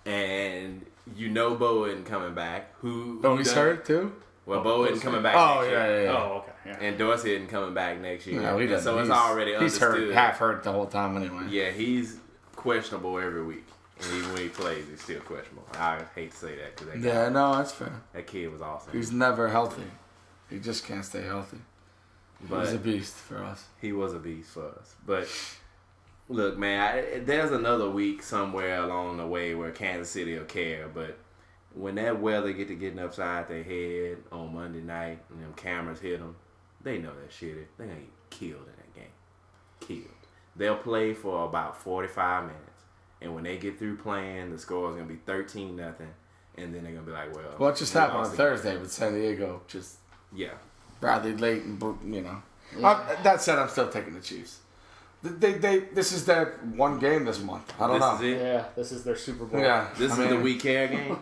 and Bo isn't coming back. He's hurt too? Well, Bo isn't coming back. Oh, next year. yeah. Oh, okay. Yeah. And Dorsey isn't coming back next year. No, he doesn't. So it's already he's understood. half hurt the whole time anyway. Yeah, he's questionable every week. And even when he plays, he's still questionable. I hate to say that because That's fair. that kid was awesome. He's never healthy. He just can't stay healthy. But He's a beast for us. he was a beast for us. But look, man, there's another week somewhere along the way where Kansas City will care. But when that weather get to getting upside their head on Monday night and them cameras hit them, they know that shit. They gonna get killed in that game. Killed. They'll play for about 45 minutes. And when they get through playing, the score is going to be 13-0. And then they're going to be like, well... it just happened on Thursday with San Diego. Just rather late and, you know. Yeah. That said, I'm still taking the Chiefs. This is their one game this month. I don't know. This is it? Yeah, this is their Super Bowl. Yeah. This is the We Care game?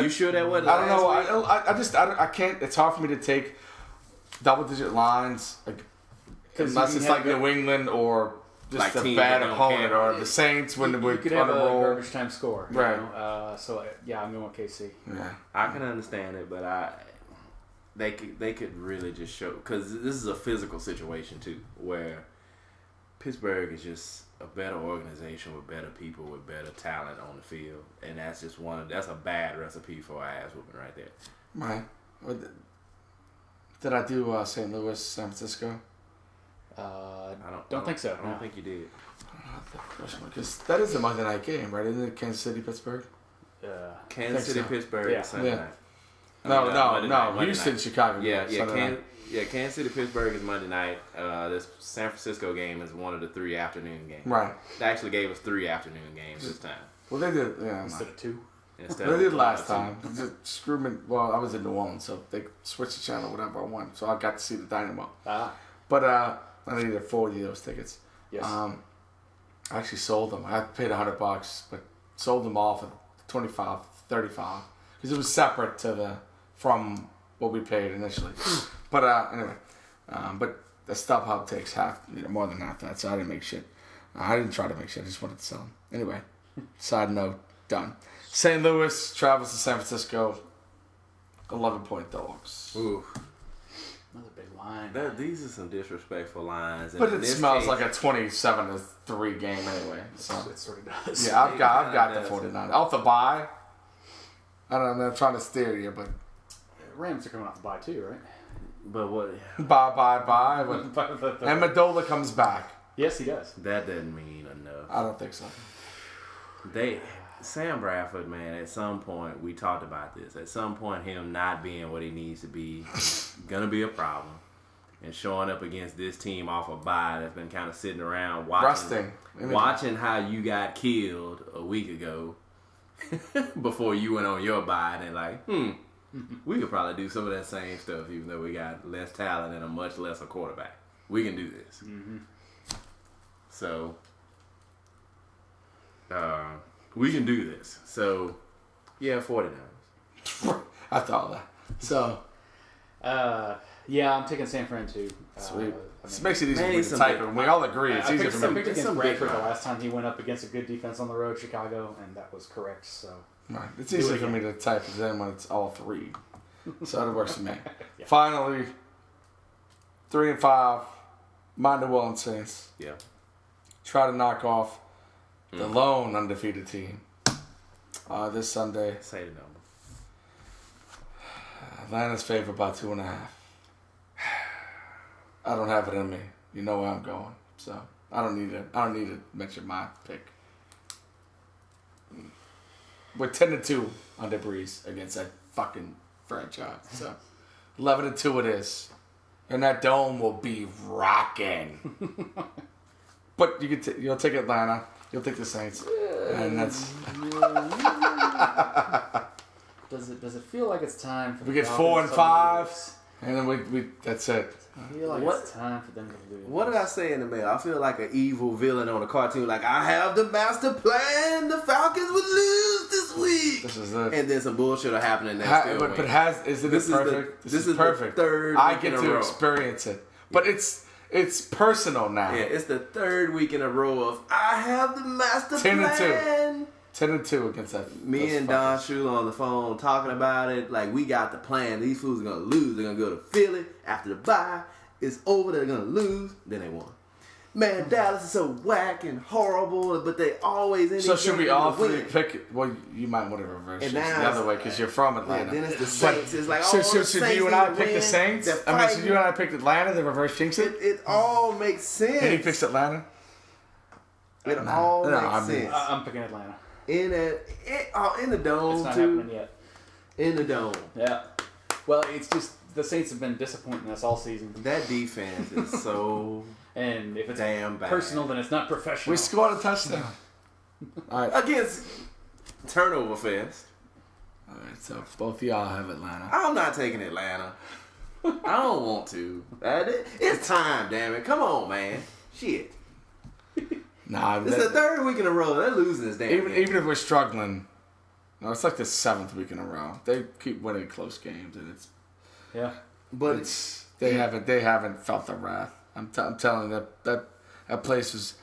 You sure that wasn't I don't know. I can't... It's hard for me to take double-digit lines. Unless it's like New England or... Just like a bad opponent, or the Saints when you could have a garbage time score, right? I'm going with KC. Yeah, I can understand it, but they could really just show, because this is a physical situation too, where Pittsburgh is just a better organization with better people with better talent on the field, and that's just that's a bad recipe for an ass whooping right there. Right. Did I do St. Louis, San Francisco? I don't think so. I don't think you did. Because that is a Monday night game, right? Isn't it Kansas City, Pittsburgh? Kansas City, Pittsburgh is Sunday night. No. Houston, Chicago. Kansas City, Pittsburgh is Monday night. This San Francisco game is one of the 3 afternoon games. Right. They actually gave us 3 afternoon games this time. Well, they did. Instead of 2. They did last time. Screw me. Well, I was in New Orleans, so they switched the channel whatever I want. So I got to see the Dynamo. But I needed 40 of those tickets. Yes. I actually sold them. I paid $100, but sold them all for 25, 35, because it was separate from what we paid initially. But anyway, but the StubHub takes more than half that, so I didn't make shit. I didn't try to make shit. I just wanted to sell them. Anyway, side note, done. St. Louis travels to San Francisco. 11-point dogs. Ooh. Another big line. These are some disrespectful lines. But it smells like a 27-3 game anyway. So. It sort of does. Yeah, I've got the 49. Off the bye. I don't know. I'm trying to steer you, but Rams are coming off the bye too, right? But what? Bye. And Medola comes back. Yes, he does. That doesn't mean enough. I don't think so. Sam Bradford, man, at some point, we talked about this. At some point, him not being what he needs to be is going to be a problem. And showing up against this team off a bye that's been kind of sitting around watching how you got killed a week ago before you went on your bye, and like, we could probably do some of that same stuff even though we got less talent and a much lesser quarterback. We can do this. Mm-hmm. So, we can do this. So, yeah, 49ers. After all that. So. Yeah, I'm taking San Fran too. Sweet. This makes it easier to type, and we all agree it's easier for me. I picked against Bradford the last time he went up against a good defense on the road, Chicago, and that was correct. So right. It's easier for me to type it in when it's all 3. So that works for me. Yeah. Finally, 3-5, my New Orleans Saints. Yeah. Try to knock off the lone undefeated team this Sunday. Say the number. Atlanta's favored by 2.5. I don't have it in me. You know where I'm going, so I don't need to mention my pick. We're 10-2 under Breeze against that fucking franchise. So 11-2 it is, and that dome will be rocking. But you'll take Atlanta. You'll take the Saints, and that's. Does it feel like it's time for we get 4-5, and then we that's it. I feel like it's time for them to lose. What did I say in the mail? I feel like an evil villain on a cartoon. Like, I have the master plan. The Falcons would lose this week. This is it. And then some bullshit will happen and Isn't this perfect? This is perfect. The third I week get in a to row. experience it, but it's personal now. Yeah, it's the third week in a row of I have the master 10-2. plan. 10-2 against that. Me and Don Shula on the phone talking about it. Like, we got the plan. These fools are going to lose. They're going to go to Philly after the bye. It's over. They're going to lose. Then they won. Man, Dallas is so whack and horrible, but they always end. So should we all three pick it? Well, you might want to reverse it the other way because you're from Atlanta. Yeah, then it's the Saints. It's like, should you and I pick the Saints? I mean, should you and I pick Atlanta, the reverse jinx it? It all makes sense. And he picks Atlanta? It all makes sense. I'm picking Atlanta. in the dome. It's not too. happening yet. In the dome. Yeah. Well, it's just the Saints have been disappointing us all season. That defense is so And if it's damn bad. personal, then it's not professional. We scored a touchdown. All right. Against Turnover Fest. All right. So both of y'all have Atlanta. I'm not taking Atlanta. I don't want to. It's time, damn it. Come on, man. Shit. Nah, It's the third week in a row. They're losing this damn game. even if we're struggling, no, it's like the 7th week in a row. They keep winning close games, and But they haven't felt the wrath. I'm telling you that place was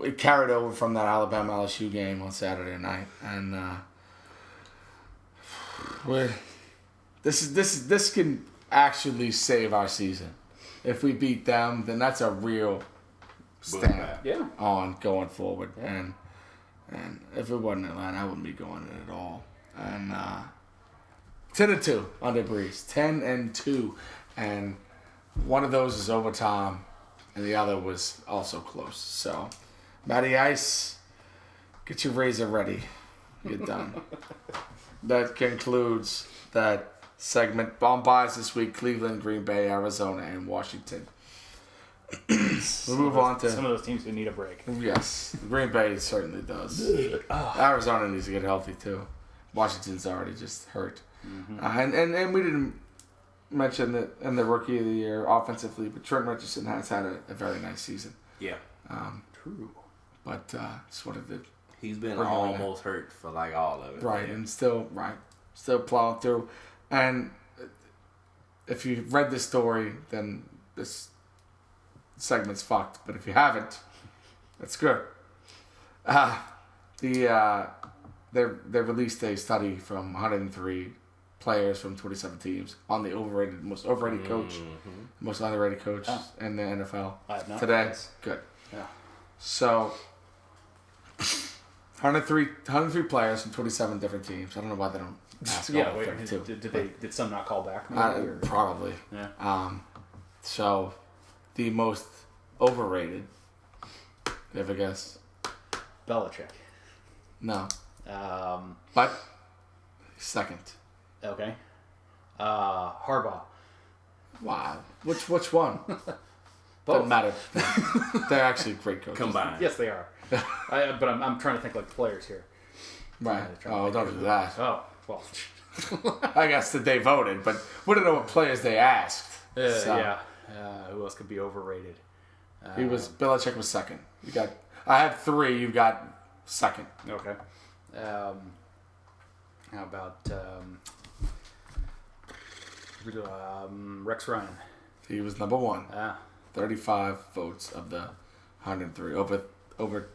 it carried over from that Alabama LSU game on Saturday night, and this can actually save our season. If we beat them, then that's a real stamp on going forward. Yeah. And if it wasn't Atlanta, I wouldn't be going in at all. And 10-2 under Breeze, 10-2, and one of those is overtime, and the other was also close. So, Matty Ice, get your razor ready. You're done. That concludes that segment. Bomb buys this week: Cleveland, Green Bay, Arizona, and Washington. We'll move on to some of those teams who need a break. Yes, Green Bay certainly does. Arizona needs to get healthy too. Washington's already just hurt, and we didn't mention that in the Rookie of the Year offensively, but Trent Richardson has had a very nice season. yeah, True. But just wanted to he's been We're going almost hurt for like all of it. right and still plowing through. And if you've read this story, then this segment's fucked. But if you haven't, that's good. They released a study from 103 players from 27 teams on the most overrated coach, most underrated coach in the NFL. I have not today. read this. Good. Yeah. So 103 players from 27 different teams. I don't know why they don't ask all Yeah. Wait. 32. Did some not call back? Maybe, or? Probably. Yeah. So the most overrated. You have a guess? Belichick. No. But second. Okay. Harbaugh. Wow. Which one? Both. Doesn't matter. They're actually great coaches. Combined. Yes, they are. But I'm trying to think like the players here. Right. Oh, don't do that. Oh, well. I guess that they voted, but we don't know what players they asked. So, Yeah. Who else could be overrated? Belichick was second. I had 3. You got second. Okay. How about Rex Ryan? He was number 1. 35 votes of the 103, over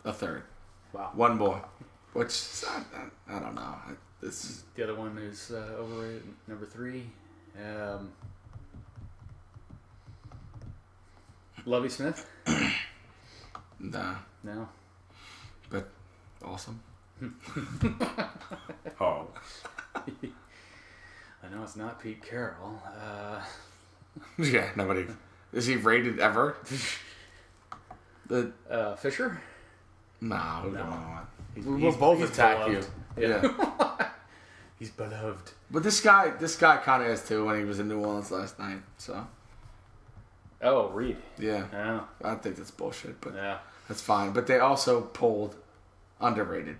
a third. Wow. One more, which I don't know. The other one is overrated. Number 3. Lovie Smith? Nah, No. but awesome. Oh. I know it's not Pete Carroll. Yeah, nobody. Is he rated ever? Fisher? No. We'll He's both attack beloved. you. Yeah. He's beloved. But this guy kind of is too when he was in New Orleans last night. So Oh, Reed. yeah, Yeah. I think that's bullshit, but Yeah. that's fine. But they also polled underrated.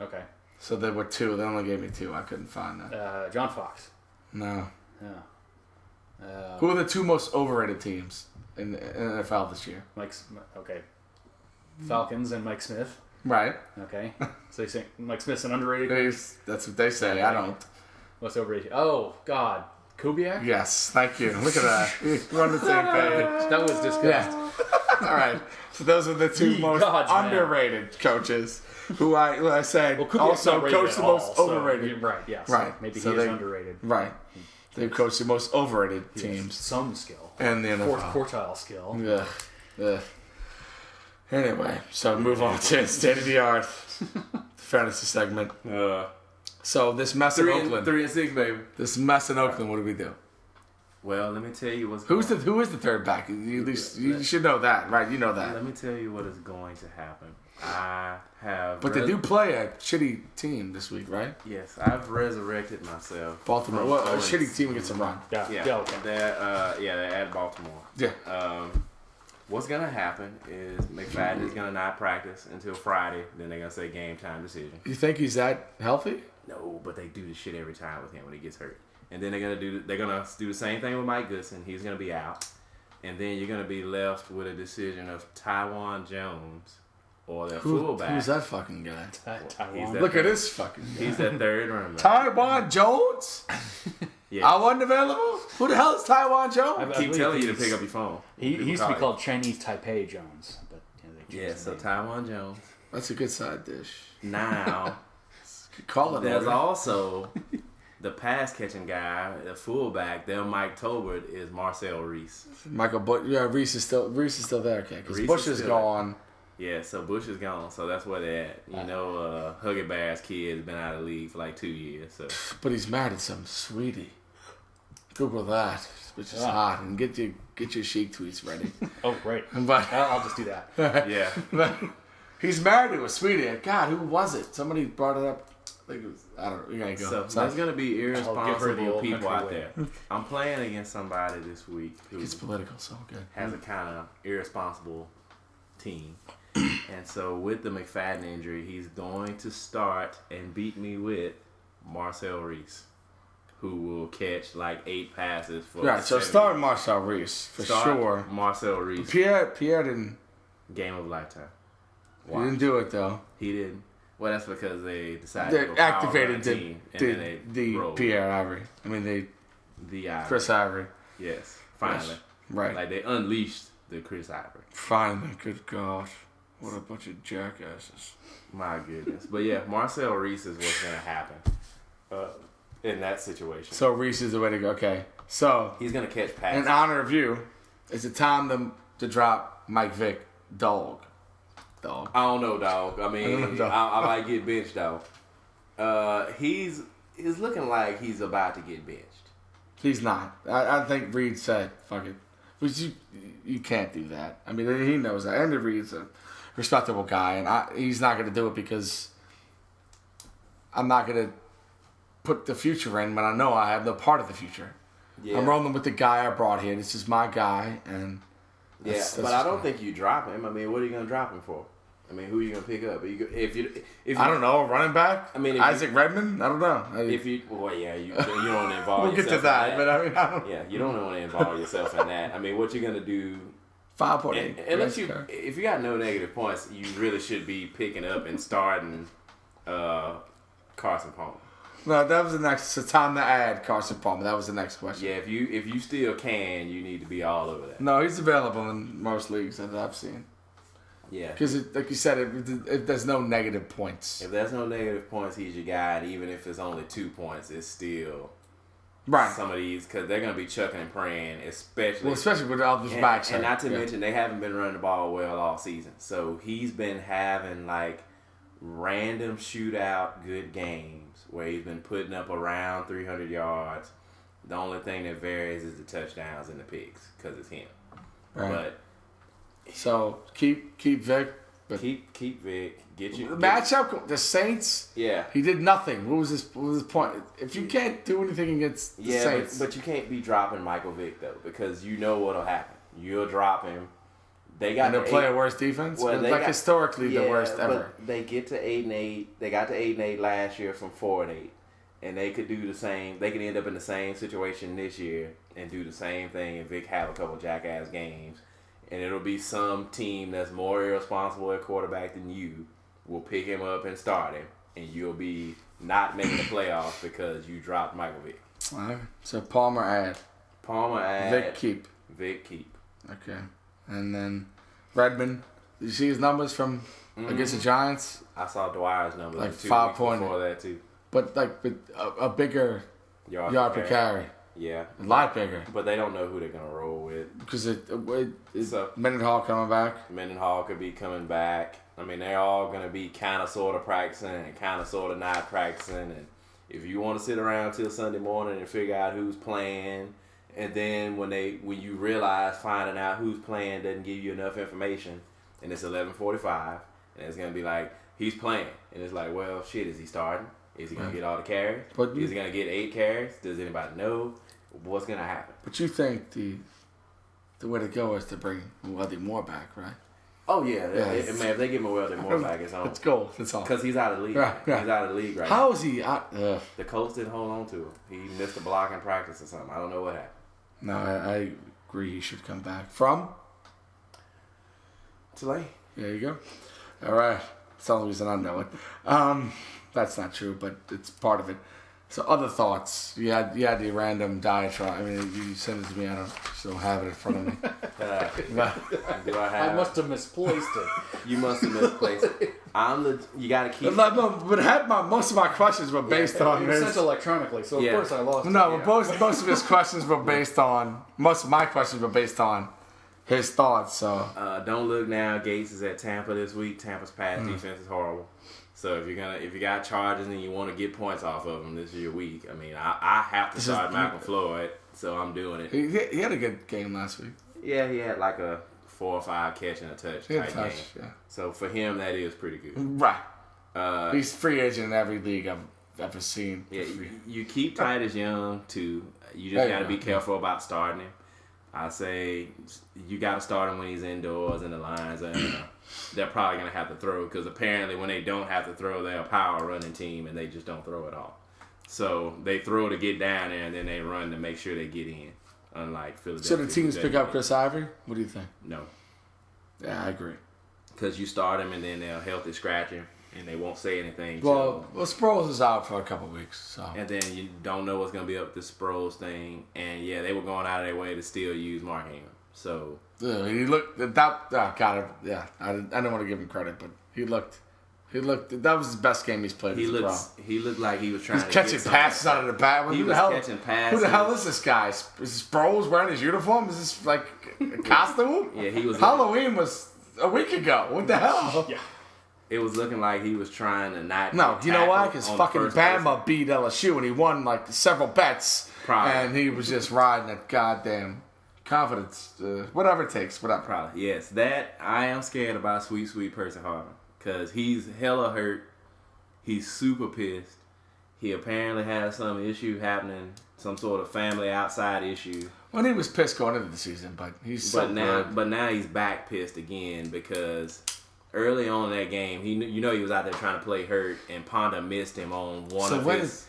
Okay. So there were 2. They only gave me 2. I couldn't find that. John Fox. No. Yeah. Who are the 2 most overrated teams in the NFL this year? Okay. Falcons and Mike Smith. Right. Okay. So you think Mike Smith's an underrated? That's what they say. I don't. What's overrated? Oh, God. Kubiak? Yes. Thank you. Look at that. We're on the same page. That was disgusting. Yeah. All right. So those are the 2 most God's man. underrated coaches who I said Well, Kubiak's also not rated coach at the all, most so- overrated. Right, yes. Right. Maybe So he is they- underrated. Right. They coach the most overrated He has teams some skill. in the NFL. 4th quartile skill. Yeah. Anyway, so move on to state of the art fantasy segment. So this mess in Oakland. 3-6, baby. This mess in Oakland. What do we do? Well, let me tell you what's Who is the third back? You should know that, right? You know that. Let me tell you what is going to happen. I have. But they do play a shitty team this week, right? Yes, I've resurrected myself. Baltimore. Well, a shitty team gets a run. Yeah. Okay. They're at Baltimore. Yeah. What's gonna happen is McFadden is gonna not practice until Friday. Then they're gonna say game time decision. You think he's that healthy? No, but they do the shit every time with him when he gets hurt. And then they're gonna do the same thing with Mike Goodson. He's gonna be out, and then you're gonna be left with a decision of Taiwan Jones or their fullback. Who's that fucking guy? Look at this fucking guy. He's that third runner. Taiwan Jones? Yeah. I wasn't available? Who the hell is Taiwan Jones? I keep telling you to pick up your phone. He used to be called Chinese Taipei Jones. But, so Taiwan Jones. That's a good side dish. Now, call it. There's also the pass catching guy, the fullback. Their Mike Tolbert is Marcel Reese. Reese is still there, okay? Because Bush is gone. Yeah, so Bush is gone, so that's where they're at. You know, Huggy Bear's kid has been out of the league for like 2 years. So, but he's married to some sweetie. Google that, which is hot, and get your chic tweets ready. Oh, great! But I'll just do that. Yeah, but he's married to a sweetie. God, who was it? Somebody brought it up. I don't know. You gotta go. So there's gonna be irresponsible people out way. there. I'm playing against somebody this week who it's political, so good. Has a kind of irresponsible team. And so with the McFadden injury, he's going to start and beat me with Marcel Reese, who will catch like 8 passes for. Right, so start Marcel Reese for sure. Marcel Reese. Pierre didn't. Game of lifetime. He didn't do it though. He didn't. Well, that's because they decided they activated the Pierre Ivory. I mean the Ivory. Chris Ivory. Yes, finally. Yes. Right. Like they unleashed the Chris Ivory. Finally, good gosh. What a bunch of jackasses. My goodness. But yeah, Marcel Reese is what's going to happen in that situation. So Reese is the way to go. Okay. So he's going to catch passes. In honor of you, it's the time to drop Mike Vick, dog. I don't know, dog. I mean, I might get benched, dog. He's looking like he's about to get benched. He's not. I think Reed said, fuck it. But you can't do that. I mean, he knows that. Andy Reid's a respectable guy, and he's not going to do it because I'm not going to put the future in when I know I have no part of the future. Yeah. I'm rolling with the guy I brought here. This is my guy, and that's I don't think you drop him. I mean, what are you going to drop him for? I mean, who are you going to pick up? If you I don't know, running back. I mean, Isaac Redmond. I don't know. You don't want to involve. We'll get to that, but I mean, I don't. Yeah, you don't want to involve yourself in that. I mean, what you're going to do? 5.8. Unless if you got no negative points, you really should be picking up and starting Carson Palmer. No, that was the next. It's time to add Carson Palmer. That was the next question. Yeah, if you still can, you need to be all over that. No, he's available in most leagues that I've seen. Yeah, because like you said, if there's no negative points. If there's no negative points, he's your guy. And even if it's only 2 points, it's still right. Some of these because they're gonna be chucking and praying, especially with all these backs. And not to mention they haven't been running the ball well all season. So he's been having like random shootout good games where he's been putting up around 300 yards. The only thing that varies is the touchdowns and the picks because it's him. Right. But so keep Vic. But keep Vic. Matchup the Saints. Yeah, he did nothing. What was his point? If you can't do anything against the Saints, but you can't be dropping Michael Vick though because you know what'll happen. You'll drop him. They'll play a worse defense. Well, historically the worst ever. But they get to 8-8. They got to 8-8 last year from 4-8, and they could do the same. They could end up in the same situation this year and do the same thing. And Vic have a couple jackass games, and it'll be some team that's more irresponsible at quarterback than you will pick him up and start him, and you'll be not making the playoffs because you dropped Michael Vick. All right. So Palmer add. Vic keep. Okay. And then Redmond. Did you see his numbers from against the Giants? I saw Dwyer's numbers like 5 points before that too. But like a bigger yard per carry. Yeah. A lot bigger. But they don't know who they're going to roll with. Because Mendenhall coming back. Mendenhall could be coming back. I mean, they're all going to be kind of sort of practicing and kind of sort of not practicing. And if you want to sit around till Sunday morning and figure out who's playing, and then when you realize finding out who's playing doesn't give you enough information, and it's 11:45, And it's going to be like, he's playing. And it's like, well, shit, is he starting? Is he going to get all the carries? Is he going to get 8 carries? Does anybody know what's going to happen? But you think the way to go is to bring Weldon Moore back, right? Oh, yeah. Man, if they give him Weldon Moore back, it's on. Let's go. That's all. Because he's out of the league. Right. He's out of the league right How now. is he out? The coach didn't hold on to him. He missed a block in practice or something. I don't know what happened. No, I agree he should come back. From? Tulane. There you go. All right. That's the only reason I know it. That's not true, but it's part of it. So other thoughts. You had the random diatribe. I mean, you sent it to me. I don't still have it in front of me. Do I have I must have misplaced it. You must have misplaced it. You got to keep. But most of my questions were based on It was his. sent electronically, so of course I lost it. No, but most of his questions were based on. Most of my questions were based on his thoughts. So don't look now. Gates is at Tampa this week. Tampa's pass defense is horrible. So if you got Chargers and you want to get points off of them, this is your week. I mean, I have to start Malcolm Floyd, so I'm doing it. He had a good game last week. Yeah, he had like a 4 or 5 catch and a touch type game. Yeah. So for him, that is pretty good. Right. He's free agent in every league I've ever seen. Yeah, you keep Titus Young too. You just got to be careful about starting him. I say you got to start him when he's indoors and the lines are. They're probably going to have to throw because apparently when they don't have to throw, they're a power running team and they just don't throw at all. So they throw to get down there and then they run to make sure they get in, unlike Philadelphia. So the teams pick up Chris Ivory? What do you think? No. Yeah, I agree. Because you start him and then they'll healthy scratch him and they won't say anything. Well, Sproles is out for a couple of weeks. So. And then you don't know what's going to be up with the Sproles thing. And yeah, they were going out of their way to still use Mark Ingram. So he looked that. God, yeah. I don't want to give him credit, but he looked. That was his best game he's played. He looked like he was trying to catching passes out of the back. He was catching passes. Who the hell is this guy? Is Sproles wearing his uniform? Is this like a costume? Yeah, he was. Halloween was a week ago. What the hell? Yeah. It was looking like he was trying to not. No, you know why? Because fucking Bama beat LSU and he won like several bets. Probably. And he was just riding that goddamn confidence, whatever it takes, whatever. Probably, yes. That I am scared about sweet Percy Harvin because he's hella hurt. He's super pissed. He apparently has some issue happening, some sort of family outside issue. Well, he was pissed going into the season, but he's now he's back pissed again because early on in that game, he was out there trying to play hurt, and Ponda missed him on one of his.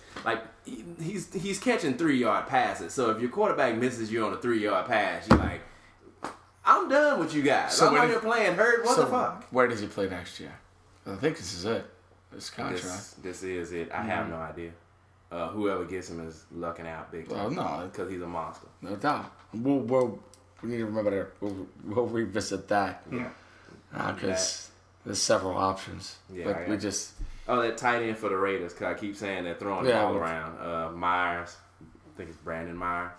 He's catching 3-yard passes. So if your quarterback misses you on a 3-yard pass, you're like, I'm done with you guys. I'm out here playing hurt. What the fuck? Where does he play next year? I think this is it. This contract. This is it. I have no idea. Whoever gets him is lucking out big time. Well, no, because he's a monster. No doubt. We need to remember that. We'll revisit that. Yeah. Because there's several options. Yeah. But we just. Oh, that tight end for the Raiders, because I keep saying they're throwing the ball around. Myers, I think it's Brandon Myers.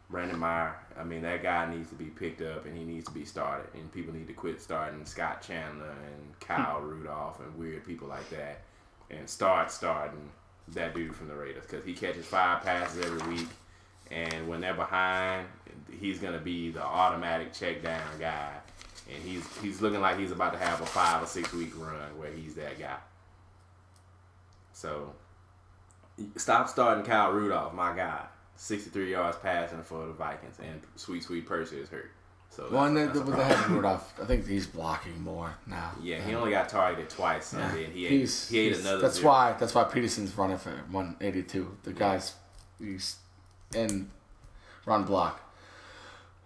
Brandon Meyer, I mean, that guy needs to be picked up and he needs to be started. And people need to quit starting Scott Chandler and Kyle Rudolph and weird people like that. And start starting that dude from the Raiders, because he catches 5 passes every week. And when they're behind, he's going to be the automatic check down guy. And he's looking like he's about to have a 5 or 6 week run where he's that guy. So, stop starting Kyle Rudolph, my guy. 63 yards passing for the Vikings, and Sweet Percy is hurt. So with the head of Rudolph, I think he's blocking more now. Yeah, he only got targeted twice Sunday, and he ate another. That's why Peterson's running for 182. The guy's he's in run block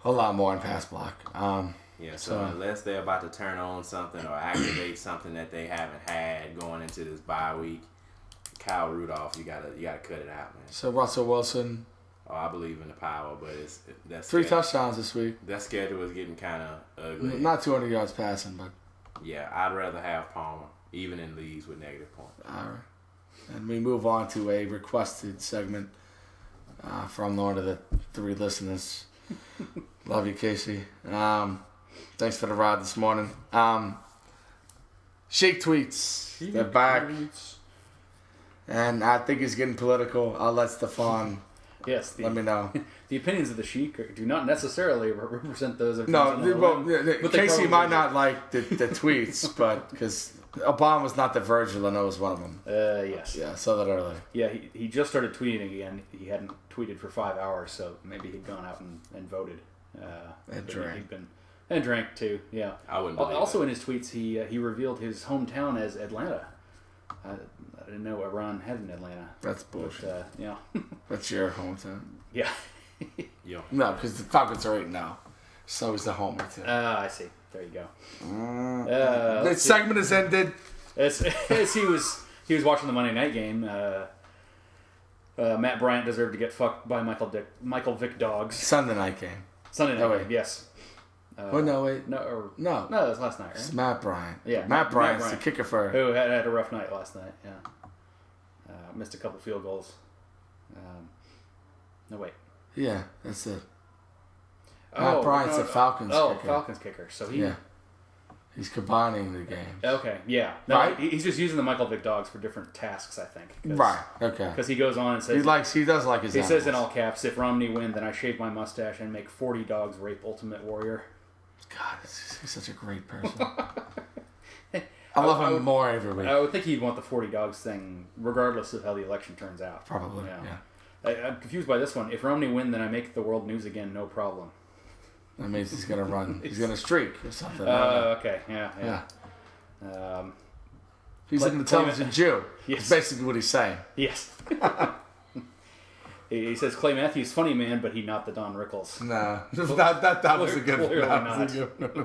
a lot more in pass block. So unless they're about to turn on something or activate something that they haven't had going into this bye week, Kyle Rudolph, you gotta cut it out, man. So Russell Wilson. Oh, I believe in the power, but that's 3 touchdowns this week. That schedule is getting kind of ugly. Not 200 yards passing, but yeah, I'd rather have Palmer, even in leagues with negative points. All right, and we move on to a requested segment from one of the 3 listeners. Love you, Casey. Thanks for the ride this morning. Shake tweets. They're back. And I think it's getting political. I'll let Stephon Yes. let me know. The opinions of the Sheik do not necessarily represent those of No, but Casey might not like the tweets, but because Obama's not the Virgil, I know is one of them. Yes. Yeah, I saw that earlier. Yeah, he just started tweeting again. He hadn't tweeted for 5 hours, so maybe he'd gone out and voted. And drank. And drank too, yeah. I wouldn't believe Also that. in his tweets, he revealed his hometown as Atlanta. I didn't know Iran had an Atlanta. That's bullshit. But, yeah. That's your hometown. Yeah. Yo. No, because the Falcons are 8-0. So is the homer too. I see. There you go. The segment has ended. As he was watching the Monday night game, Matt Bryant deserved to get fucked by Michael Vick dogs. Sunday night game. Sunday night No, game, wait. yes. No, wait. No, No. that was last night, right? It's Matt Bryant. Yeah, Matt Bryant's Bryant. the kicker for... Who had a rough night last night, yeah. Missed a couple field goals. No, wait. Yeah, that's it. Matt Bryant's the Falcons kicker. Falcons kicker. So he... Yeah. He's combining the game. Okay, yeah. No, Right? He's just using the Michael Vick dogs for different tasks, I think. Right, okay. Because he goes on and says... He does like his He says in animals. all caps, if Romney win, then I shave my mustache and make 40 dogs rape Ultimate Warrior. God, he's such a great person. I love him more every week. I would think he'd want the 40 dogs thing, regardless of how the election turns out. Probably, yeah. I'm confused by this one. If Romney win, then I make the world news again, no problem. That means he's going to run. He's going to streak or something. Okay, yeah. He's an intelligent Jew. Yes. That's basically what he's saying. Yes. He says Clay Matthews funny man, but he not the Don Rickles. No, that was a good one. Clearly That was not. a good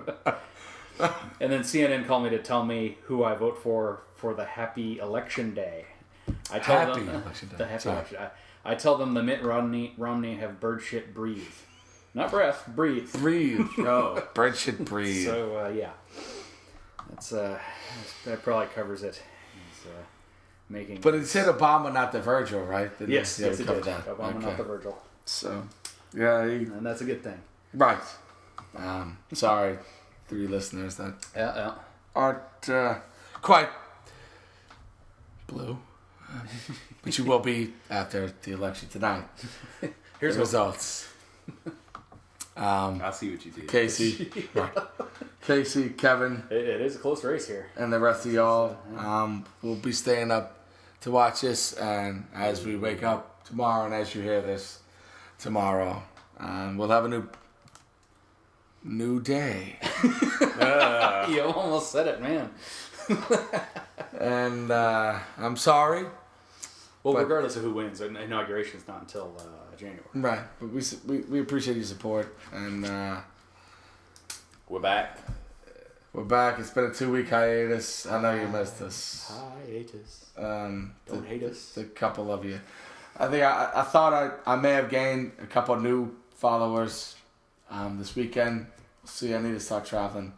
one. And then CNN called me to tell me who I vote for the happy election day. I tell Happy them election day. the happy Sorry. election. I tell them the Mitt Romney have bird shit breathe, not breath, breathe. Breathe. Oh, bird should breathe. So yeah, that probably covers it. It's, making. But it said Obama, not the Virgil, right? Didn't yes, it? yes, it covered did. that. Obama, not the Virgil. So, yeah, And that's a good thing. right. Sorry, 3 listeners that Yeah. aren't quite blue, but you will be after the election tonight. Here's the results. I see what you did. Casey, Casey, Kevin, It is a close race here. and the rest of y'all will be staying up to watch this, and as we wake up tomorrow and as you hear this tomorrow, we'll have a new day. You almost said it, man. And I'm sorry. Well, But- regardless of who wins, inauguration is not until January. Right, but we appreciate your support, and We're back. we're back. It's been a 2-week hiatus. I know you missed us. Hiatus. Don't hate us. A couple of you. I think I thought I may have gained a couple new followers this weekend. See, I need to start traveling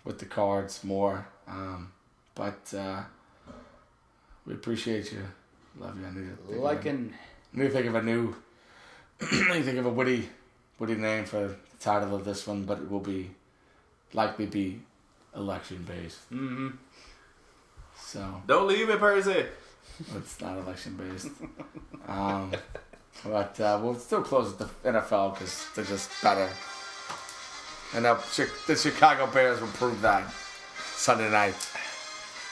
with the cards more. But we appreciate you. Love you. I need to think of a new. I think of a witty name for the title of this one, but it will likely be election based. Mm-hmm. So Don't leave it, Percy. it's not election based. But we'll still close with the NFL because they're just better. And the Chicago Bears will prove that Sunday night.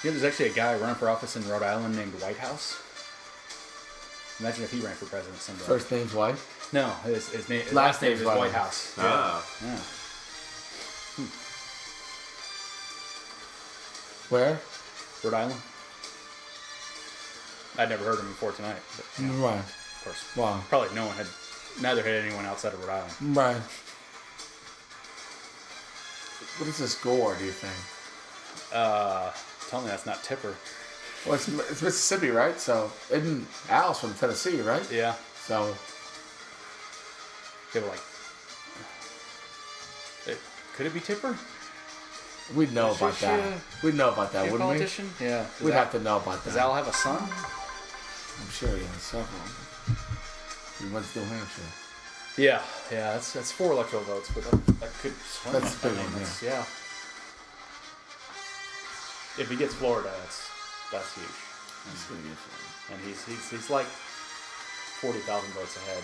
You know, there's actually a guy running for office in Rhode Island named Whitehouse. Imagine if he ran for president someday. First name's White. No, his Last name name's is White. Whitehouse. Oh. Yeah. Where? Rhode Island. I'd never heard him before tonight, but Right. of course, Wow. probably neither had anyone outside of Rhode Island. Right. What is this gore, do you think? Tell me that's not Tipper. Well, it's Mississippi, right? So, isn't Al's from Tennessee, right? Yeah. So, They were like, could it be Tipper? we'd know about that. We'd know about that, A wouldn't politician? Yeah. we? We'd have to know about Does that. Al have a son? I'm sure he has several. He went to New Hampshire. Yeah. That's 4 electoral votes, but that could swing. That's a big I mean, one, that's- yeah. If he gets Florida, that's huge. That's gonna be fun. And he's like 40,000 votes ahead.